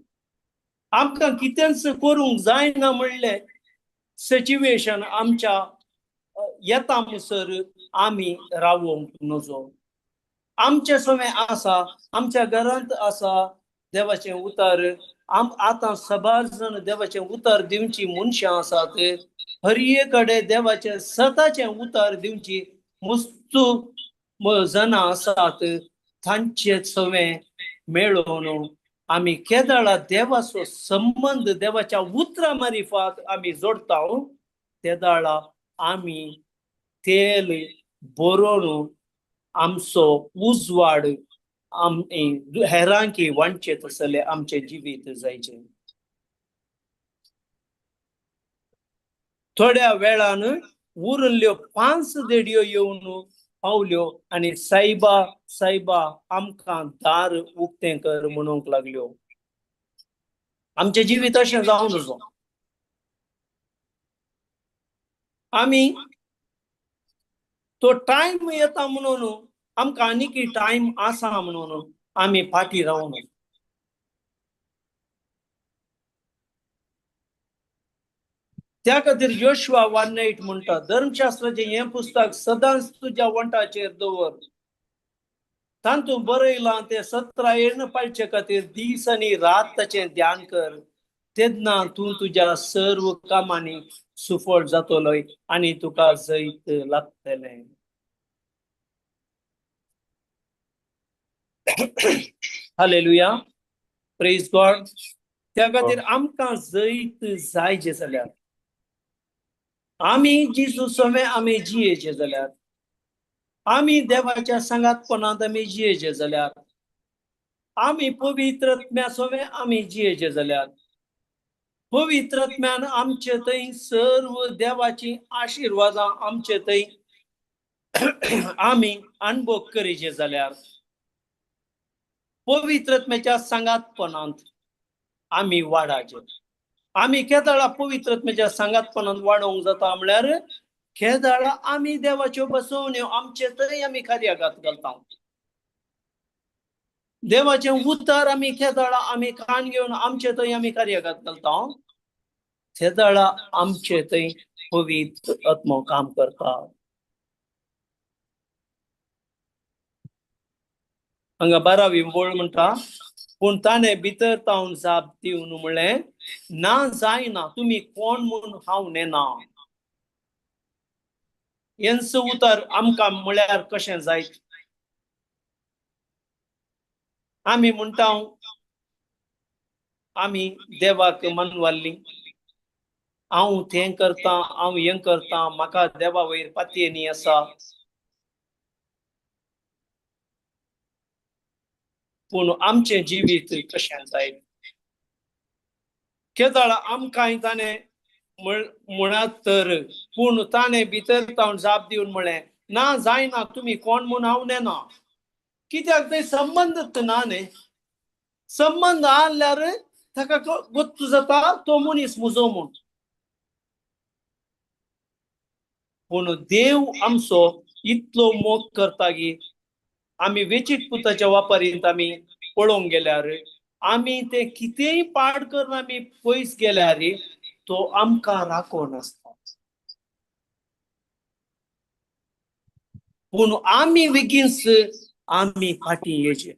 आमकां कितेंच करूंक जायना म्हणलें सिच्युएशन आमच्या येता मुसर आमी रावोंक नजो. आमचे समे आसा, आमच्या घरांत आसा देवाचें उतार. आतां सबार जण देवाचें उतार दिवची मनशां आसात. हर एक कडेन देवाचें सताचें उतार दिवची मस्त जनां आसात. तांचे सवे मेळोवन आमी केदळा देवाचो संबंध देवाच्या उतरा मारिफात आमी जोडता. केदळा आमी तेल बरोवन आमचो उजवाड आमी हेरांक वांटचे तसले आमचे जिवीत जायचे. थोड्या वेळान उरल्यो 5 देडयो येवन पावल्यो आनी सायबा आमकां दार उक्तें कर म्हणूंक लागल्यो. आमचें जिवीत अशें जावन नजो. आमी तो टायम येता म्हणून आमकां आनीक टायम आसा म्हणून आमी फाटी रावून. त्या खातीर योशुआ 1:8 म्हणटा धर्मशास्त्राचें हें पुस्तक सदांच तुज्या वंटाचेर दवर. तातूंत बरयलां तें 17 येण पाळचे खातीर दीस आनी रात ताचें ध्यान कर. तेन्ना तूं तुज्या सर्व कामांनी सुफळ जातलोय आनी तुका जैत लागतलें. Hallelujah, praise God. त्या खातीर आमकां जैत जायचे जाल्यार आमी जेजू समे आमी जियेचे जाल्यार आमी देवाच्या सांगातपणांत आमी जियेचे जाल्यार आमी पवित्र आत्म्या सवे आमी जियेचे जाल्यार पवित्र आत्म्यान आमचे थंय सर्व देवाची आशिर्वादां आमचे थंय आमी अनुभव करीचे जाल्यार पवित्र आत्म्याच्या सांगातपणांत आमी वाडाचे. आमी केदळा पवित्र आत्म्याच्या सांगातपणांत वाडोवंक जाता म्हळ्यार केदळा आमी देवाच्यो बसोवण्यो आमचे थंय आमी कार्यागात घालता. देवाचें उतर आमी केदळा आमी कान घेवन आमचे थंय आमी कार्यागात घालता. केदळा आमचे थंय पवित्र आत्मा काम करता. हांगा 12वी बोळ म्हणटा पूण ताणें भितर तावन जाप दिवन म्हणलें ना जायना तुमी कोण म्हूण हांव नेना. हेंच उतर आमकां म्हळ्यार कशें जायत. आमी म्हणटा आमी देवाक मानवाल्ली हांव तें करता हांव हें करता म्हाका देवा वयर पातयेनी आसा. पूण आमचें जिवीत कशें जायत. केदाळ आमकांय ताणें म्हणात तर पूण ताणें भितर तावन जाप दिवन म्हळें ना जायना तुमी कोण म्हूण हांव नेना. कित्याक थंय संबंदच ना न्ही. संबंद आसल्यार ताका गोत्तू जाता तो मनीस म्हजो म्हूण. पूण देव आमचो इतलो मोग करता की आमी वेचीत पुताच्या वापरींत आमी पळोवंक गेल्यार आमी ते कितेंय पाड करून आमी पयस गेल्यार तो आमकां राखोन आसता. पूण आमी बेगीनच आमी फाटीं येचे.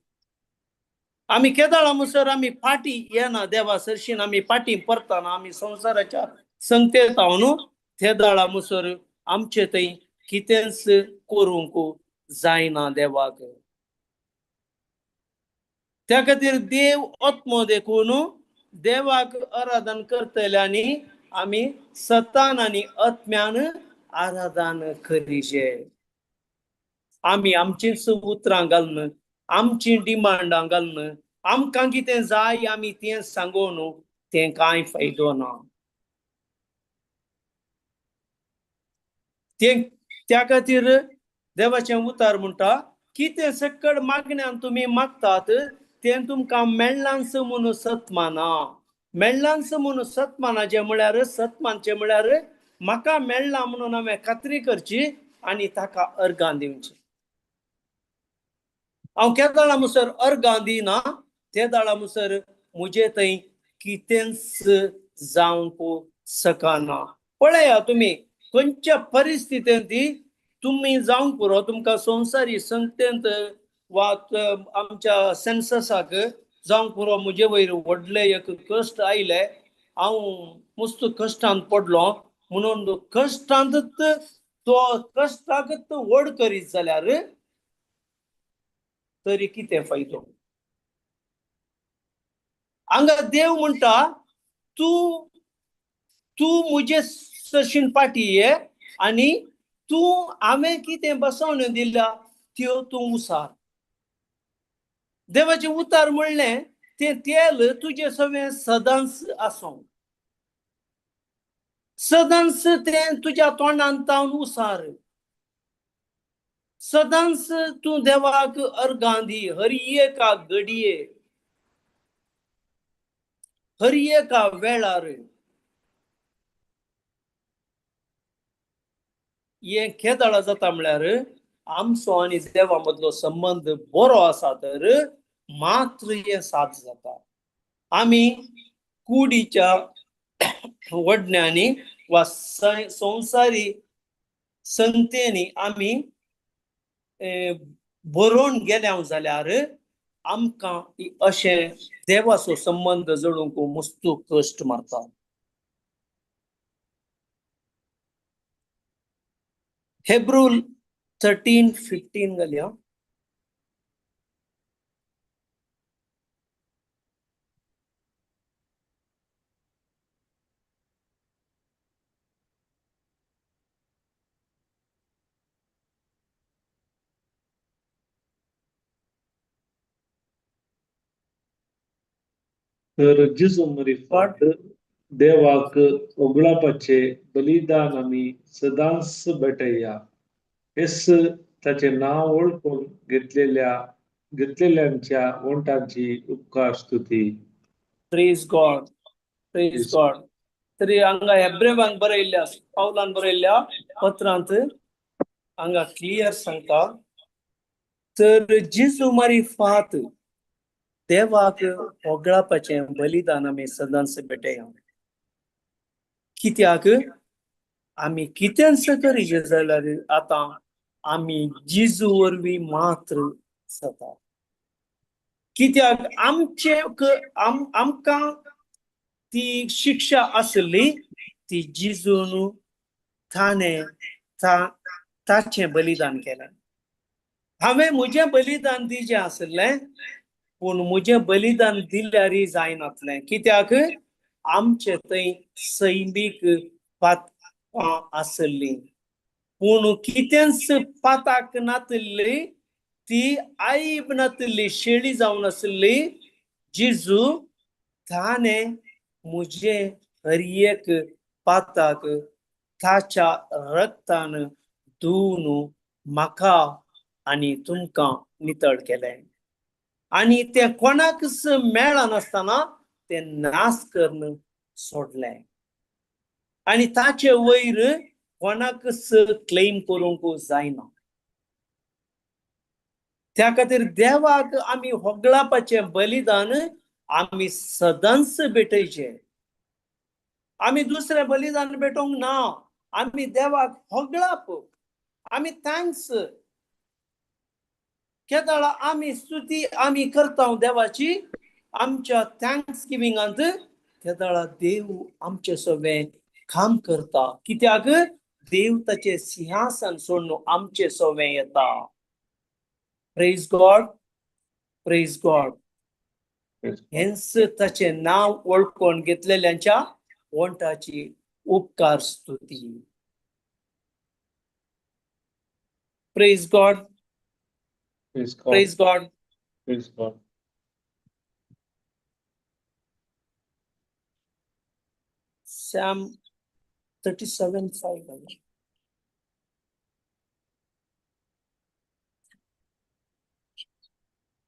आमी केदाळा म्हणसर आमी फाटीं येना देवा सरशीन आमी फाटीं परतना आमी संवसाराच्या संगतेंत न्हू केदाळा म्हणसर आमचे थंय कितेंच करूंक जायना देवाक. त्या खातीर देव आत्मो देखून देवाक आराधन करतल्यांनी आमी सतान आनी आत्म्यान आराधन करीचे. आमी आमचींच उतरां घालून आमची डिमांडां घालून आमकां कितें जाय आमी तें सांगून तें कांय फायदो ना. त्या खातीर देवाचें उतार म्हणटा कितें सकड मागण्यान तुमी मागतात तें तुमकां मेळ्ळांच म्हूण सतमाना. मेळ्ळांच म्हूण सतमानाचें म्हळ्यार सतमानचें म्हळ्यार म्हाका मेळ्ळां म्हणून हांवें खात्री करची आनी ताका अर्गां दिवची. हांव केदाळा म्हणसर अर्गां दिना केदाळा म्हणसर म्हजे थंय कितेंच जावंक शकना. पळया तुमी खंयच्या परिस्थितींत तुमी जावंक पुरो तुमकां संवसारी संगतेंत वा आमच्या सेन्ससाक जावंक पुरो म्हजे वयर व्हडले एक कश्ट आयले हांव मस्त कश्टांत पडलो म्हणून कश्टांतच तो कश्टाकच व्हड करीत जाल्यार तरी कितें फायदो. हांगा देव म्हणटा तूं म्हजे सरशीन फाटीं ये आनी तूं हांवें कितें बसवण्यो दिल्या त्यो तूं उसार. देवाचें उतार म्हणलें तें तेल तुजें सगळें सदांच आसूं. सदांच तें तुज्या तोंडांत तावन उसार. सदांच तूं देवाक अर्गां दी हर एका घडये हर एका वेळार. हें केदाळा जाता म्हळ्यार आमचो आनी देवा मदलो संबंद बरो आसा तर मात्र हें साद जाता. आमी कुडीच्या वडण्यांनी वा संवसारी संगतेनी आमी बरोवन गेल्या जाल्यार आमकां अशें देवाचो संबंद जोडूंक मस्तू कश्ट मारता. हेब्रू 13:15 घालया. तर जेजू मरी फाट देवाक ओगळापाचे बलिदान आमी सदांच भेटया. हेस ताचें नांव ओळखून घेतलेल्यांच्या वंटांची उपकार स्तुती. Praise God. Praise God. तरी हांगा हेब्रेवांक बरयल्ल्या पावलान बरयल्ल्या पत्रांत हांगा क्लियर सांगता तर जेजू मारी फात देवाक ओगळापाचें बलिदान आमी सदांच भेटया. कित्याक आम्ही कितेंच करीचे जाल्यार आतां आम्ही जिजू वरवीं मात्र जाता. कित्याक आमकां ती शिक्षा आसली ती जिजून ताचें बलिदान केलें. हांवें म्हजें बलिदान दिवचें आसलें पूण म्हजें बलिदान दिल्यारय जायनासलें. कित्याक आमचे थंय सैमीक पातकां आसलीं. पूण कितेंच पाताक नासली ती आईब नासली, शेळी जावन आसली. जिजू ताणें म्हजे हर एक पाताक ताच्या रक्तान धुवन म्हाका आनी तुमकां नितळ केलें. आनी तें कोणाकच मेळनासतना तें नास करून सोडलें. आनी ताचे वयर कोणाकच क्लेम करूंक जायना. त्या खातीर देवाक आमी होगळापाचें बलिदान आमी सदांच भेटयचें. आमी दुसरें बलिदान भेटोंक ना. आमी देवाक होगळाप, आमी थँक्स केदाळ आमी स्तुती आमी करता देवाची. आमच्या थँक्स गिविंगांत केदाळ देव आमचे सगळें काम करता. कित्याक देव ताचें सिंहासन सोडून आमचे सगळें येता. Praise God, praise God. हेंच ताचें नांव वळखून घेतलेल्यांच्या वंटाची उपकार स्तुती. Praise God, Praise God. Praise God. Praise God. Psalm 37:5.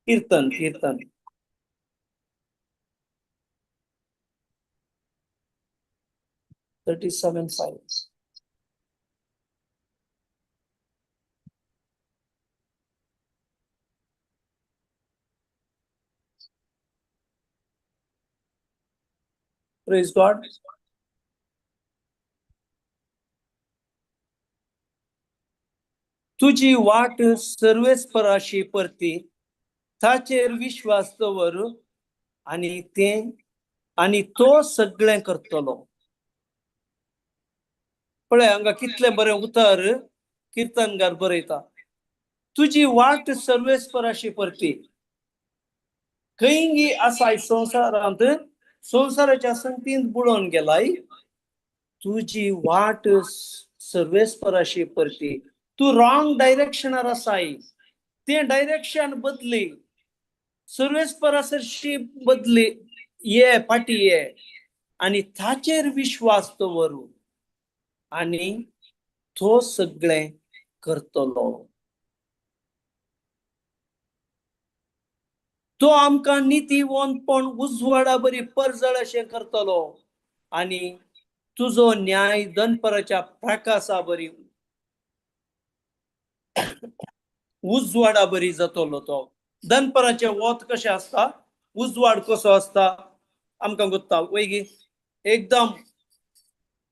कीर्तन 37:5. Praise God. तुझी वाट सर्वेस्पराशी परती, ताचेर विश्वास दवर आनी तो सगळें करतलो. पळय हांगा कितलें बरें उतर कीर्तनकार बरयता. तुजी वाट सर्वेस्पराशी परती. खंयी आसाय संवसारांत, संवसाराच्या संगतींत बुडोवन गेलाय. तुजी वाट सर्वेस्पराशी परती. तू रॉंग डायरेक्शनार आसाय. तें डायरेक्शन बदली. सर्वेस्पराशी बदली ये फाटी ये आनी ताचेर विश्वास दवरू आनी तो सगळें करतलो. तो आमकां नितीवंतपण उजवाडा बरी परजळ अशें करतलो आनी तुजो न्याय दनपराच्या प्रकाशा बरी उजवाडा बरी जातलो. तो दनपराचे वत कशें आसता, उजवाड कसो आसता आमकां कोत्ता. वैगी एकदम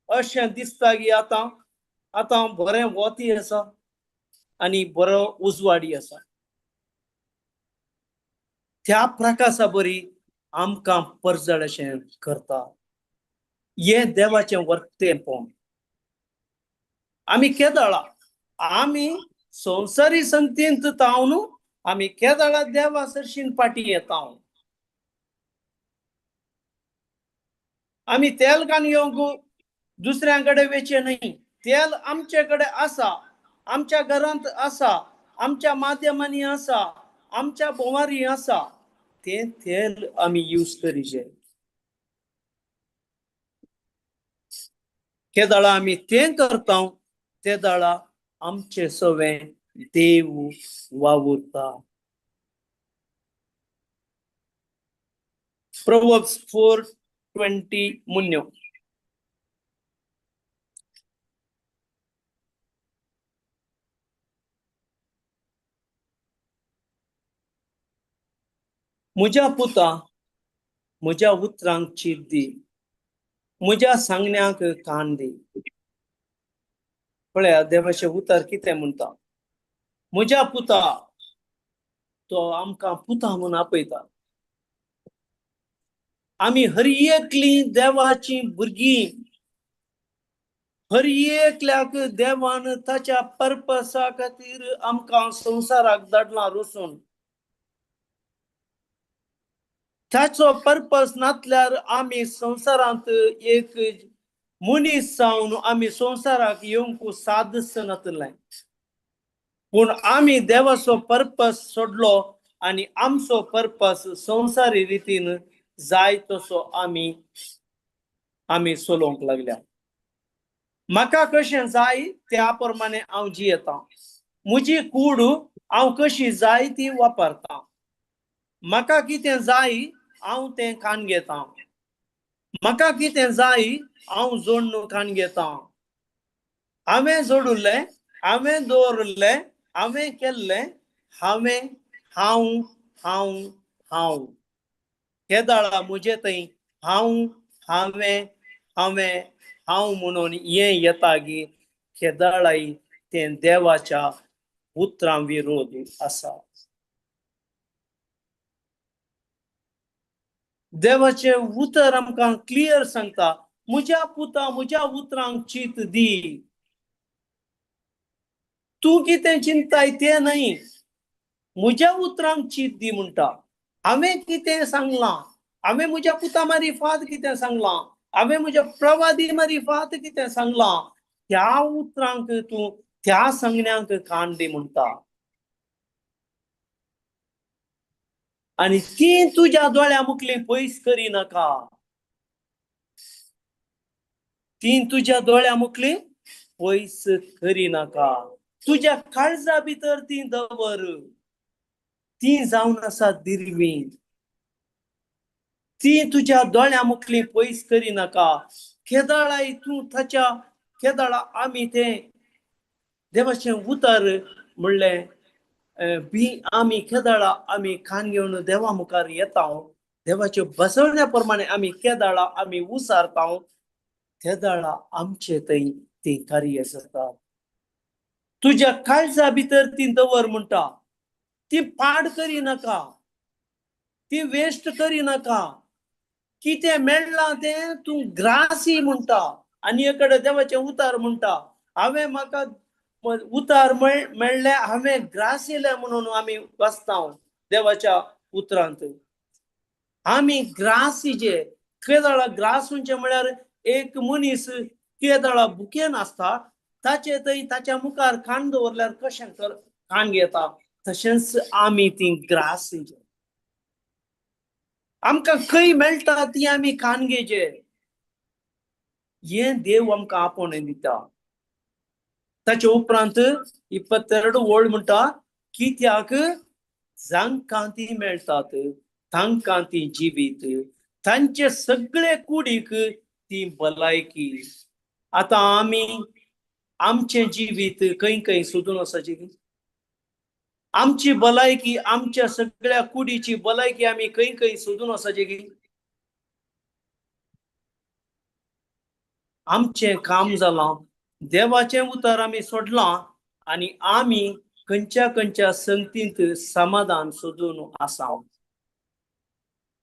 अशें दिसता की आतां बरें वतय आसा आनी बरो उजवाडी आसा. त्या प्रकाशा बरी आमकां परजळ अशें करता. हे देवाचें वर्तेपण. आमी केदाळा आमी संवसारी संगतींत तावन आमी केदाळा देवा सरशीन फाटी येता. आमी तेल कान येवंक दुसऱ्यांकडे वेचे न्हय. तेल आमचे कडेन आसा, आमच्या घरांत आसा, आमच्या माध्यमांनी आसा, आमच्या बोवारी आसा. तें तेल आमी यूज करीचे. केदाळा आमी तें करता तेदाळा आमचे सगळें देव वावुरता. Proverbs 4:20 मुन्यो. म्हज्या पुता म्हज्या उतरांक चीत दी, म्हज्या सांगण्याक कान दी. पळया देवाचे उतर कितें म्हणटा. म्हज्या पुता तो आमकां पुता म्हणून आपयता. आमी हर एकली देवाची भुरगीं, हर एकल्याक देवान ताच्या पर्पसा खातीर आमकां संवसाराक धाडलां रचून. ताचो पर्पस नासल्यार आमी संवसारांत एक मनीस जावन आमी संवसाराक येवंक सादच नासलें. पूण आमी देवाचो पर्पस सोडलो आनी आमचो पर्पस संवसारी रितीन जाय तसो आमी चलोवंक लागल्या. म्हाका कशें जाय त्या प्रमाणे हांव जियेतां. म्हजी कूड हांव कशी जाय ती वापरतां. म्हाका कितें जाय हांव तें खावन घेतां. म्हाका कितें जाय हांव जोडून खावन घेतां. हांवें जोडुल्लें, हांवें दवरलें, हांवें केल्लें, हांव हे दाळा म्हजे थंय हांव म्हणून हें येता गी हे दाळाय तें देवाच्या उतरां विरोध आसा. देवाचे उतर आमकां क्लियर सांगता, म्हज्या पुता म्हज्या उतरांक चीत दी. तूं कितें चिंताय तें न्हय, म्हज्या उतरांक चीत दी म्हणटा. हांवें कितें सांगलां, हांवें म्हज्या पुता मारिफात कितें सांगलां, हांवें म्हज्या प्रवादी मारिफात कितें सांगलां, त्या उतरांक तूं त्या सांगण्यांक कान दी म्हणटा. आनी ती तुज्या दोळ्या मुखली पयस करिनाका. ती तुज्या दोळ्या मुखली पयस करिनाका. तुज्या काळजा भितर ती दवर. ती जावन आसा दिरवी. ती तुज्या दोळ्या मुखली पयस करिनाका. केदाळाय तूं ताच्या केदाळा आमी तें देवाचें उतर म्हणलें बी आमी केदाळा आमी खाण घेवन देवा मुखार येता. देवाच्या बसवण्या प्रमाणे आमी केदाळा आमी उसारता. केदाळा आमचे थंय ती कार्य जाता. तुज्या काळजा भितर ती दवर म्हणटा. ती पाड करिनाका, ती वेस्ट करिनाका. कितें मेळ्ळां तें तूं ग्रासी म्हणटा. आनी एकडे देवाचें उतार म्हणटा, हांवें म्हाका उतार मेळ्ळें हांवें ग्रासिलें म्हणून आमी वाचता देवाच्या उतरांत. आमी ग्रासिजे. केदाळा ग्रासूंचे म्हळ्यार एक मनीस केदाळा बुकेन आसता, ताचे थंय ताच्या मुखार खाण दवरल्यार कशें खाण घेता, तशेंच आमी ती ग्रासिजे. आमकां खंय मेळटा ती आमी खाण घेवचे. हें देव आमकां आपोवणें दिता. ताचे उपरांत 22 ओळ म्हणटा, कित्याक जांकां ती मेळटात तांकां ती जिवीत, तांचे सगळे कुडीक ती भलायकी. आतां आमी आमचें जिवीत खंय खंय सोदून वचपाची. आमची भलायकी, आमच्या सगळ्या कुडीची भलायकी आमी खंय खंय सोदून वचपाची की. आमचें काम जालां, देवाचें उतर आमी सोडलां आनी आमी खंयच्या खंयच्या संगतींत समाधान सोदून आसा.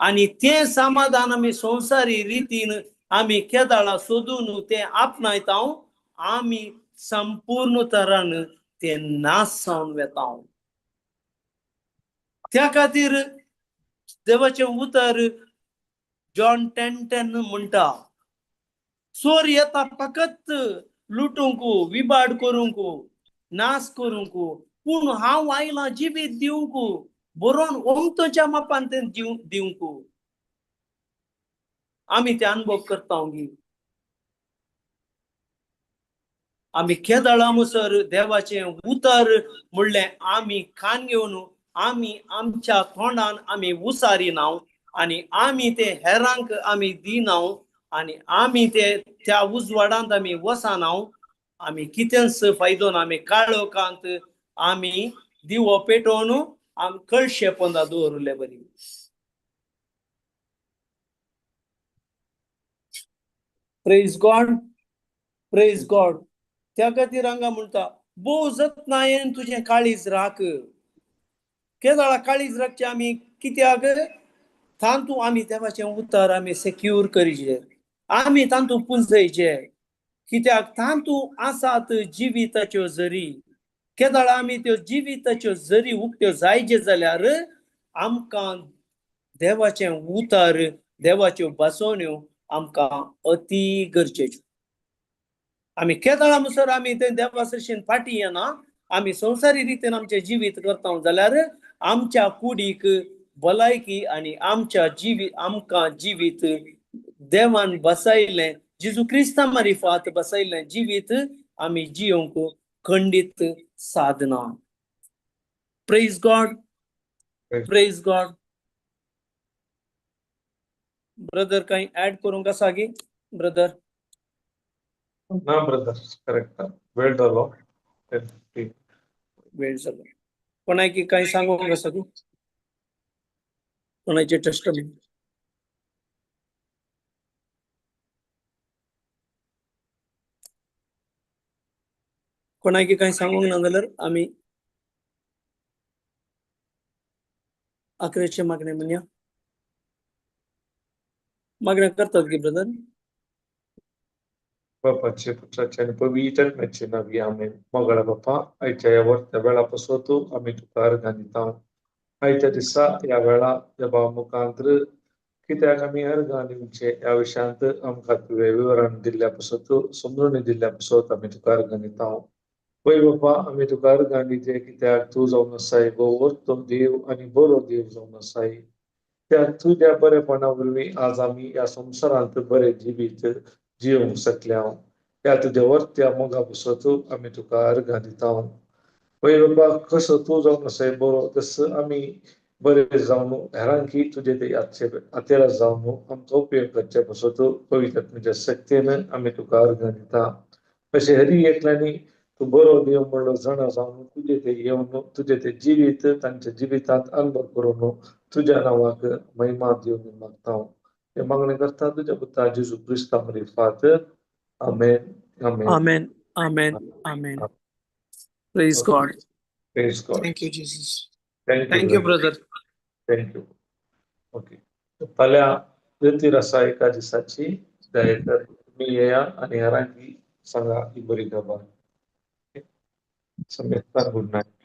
आनी तें समाधान आमी संवसारी रितीन आमी केदाळा सोदून तें आपणायता. आमी संपूर्ण तरान तें नास जावन वेता. त्या खातीर देवाचें उतर जॉन 10:10 म्हणटा, चोर येता फकत लुटूंक, विबाड करूंक, नाश करूंक, पूण हांव आयलां जिवीत दिवंक, बरोवन ओमतोच्या मापान तें दिवंक. आमी ते अनुभव करता गी. आमी केदाळा मुसर देवाचें उतर म्हणलें आमी खाण घेवन आमी आमच्या तोंडान आमी उसारिना आनी आमी ते हेरांक आमी दिना आनी आमी ते त्या उजवाडांत आमी वसना. आमी कितेंच फायदो ना. आमी काळोखांत आमी दिवो पेटोवन आमी कळशे पोंदा दवरले बरी. Praise God, praise God. त्या खातीर हांगा म्हणटा भोव जतनायेन तुझें काळीज राख. केदाळा काळीज राखचें आमी कित्याक तांतू आमी देवाचें उतर आमी सेक्यूर करचें, आमी तांतू पुंजयचे, कित्याक तांतू आसात जिविताच्यो झरी. केदाळा आमी त्यो जिविताच्यो झरी उक्त्यो जायच्यो जाल्यार आमकां देवाचें उतर, देवाच्यो बसोण्यो आमकां अती गरजेच्यो. आमी केदाळा मुसर आमी ते देवा सरशेन फाटी येना, आमी संवसारी रितीन आमचें जिवीत करता जाल्यार आमच्या कुडीक भलायकी आनी आमकां जिवीत देवान बसयलें, जेजू क्रिस्ता मारिफात बसयलें जिवीत आमी जियोंक खंडीत साधना. Praise God, praise God. Brother काही ऍड करूंक आसा गी ब्रदर? ना ब्रदर, करेक्ट, वेळ जालो. वेळ जालो. कोणाकी काही सांगूंक आसा गी? कोणाचे टेस्टमेंट? कोणाकी काही सांगूंक ना जाल्यार आमी अकरेचे मागणे म्हणया. मागण्या करतात गी ब्रदर? बापाचे, पुत्राचे आणि पवित्र आत्म्याचे नावी आमेन. मोगळा बापा, आयच्या ह्या वर्त्या वेळापासून तू आमी तुका अर्घां दिता. आयच्या दिसा ह्या वेळा ह्या भाव मुखांतर कित्याक आमी अर्घां दिवचे ह्या विशयांत आमकां तुवें विवरण दिल्ल्यापासून समजून दिल्ल्यापासून आमी तुका अर्घां दिता. पळय बापा, आमी तुका अर्घां दिते कित्याक तूं जावन आसाय वर्तो देव आनी बरो देव जावन आसाय. त्या तुझ्या बरेपणा वरवीं आज आमी ह्या संवसारांत बरें जिवीत जियोंक शकल्या. ह्या तुज्या वर्त्या मोगा पासून आमी तुका अर्घां दिता. पळय बाबा, कसो तूं जावन आसाय बरो, तसो आमी बरे जावन हेरांकी तुजे ते हातेर जावन आमचो उपयोग करचे पासून पवित्र आत्म्याच्या शक्तीन आमी तुका अर्घां दिता. अशें हरी एकल्यांनी तूं बरो देव म्हणलो जाणा जावन तुजे ते येवन तुजे ते जिवीत तांच्या जिवितांत अनुभव करून तुज्या नांवाक महिमा दिवन मागता. हे मागणें करता तुज्या पुता जेजू क्रिस्ता मारिफात. आमेन, आमेन, आमेन, आमेन, आमेन. Praise God. Praise God. Thank you Jesus. Thank thank you brother. You. Okay. फाल्यां येतीर आसा एका दिसाची, दयेकर तुमी येया आनी हेरांकी सांगा ही बरी खबर. समेस्तार गुड नायट.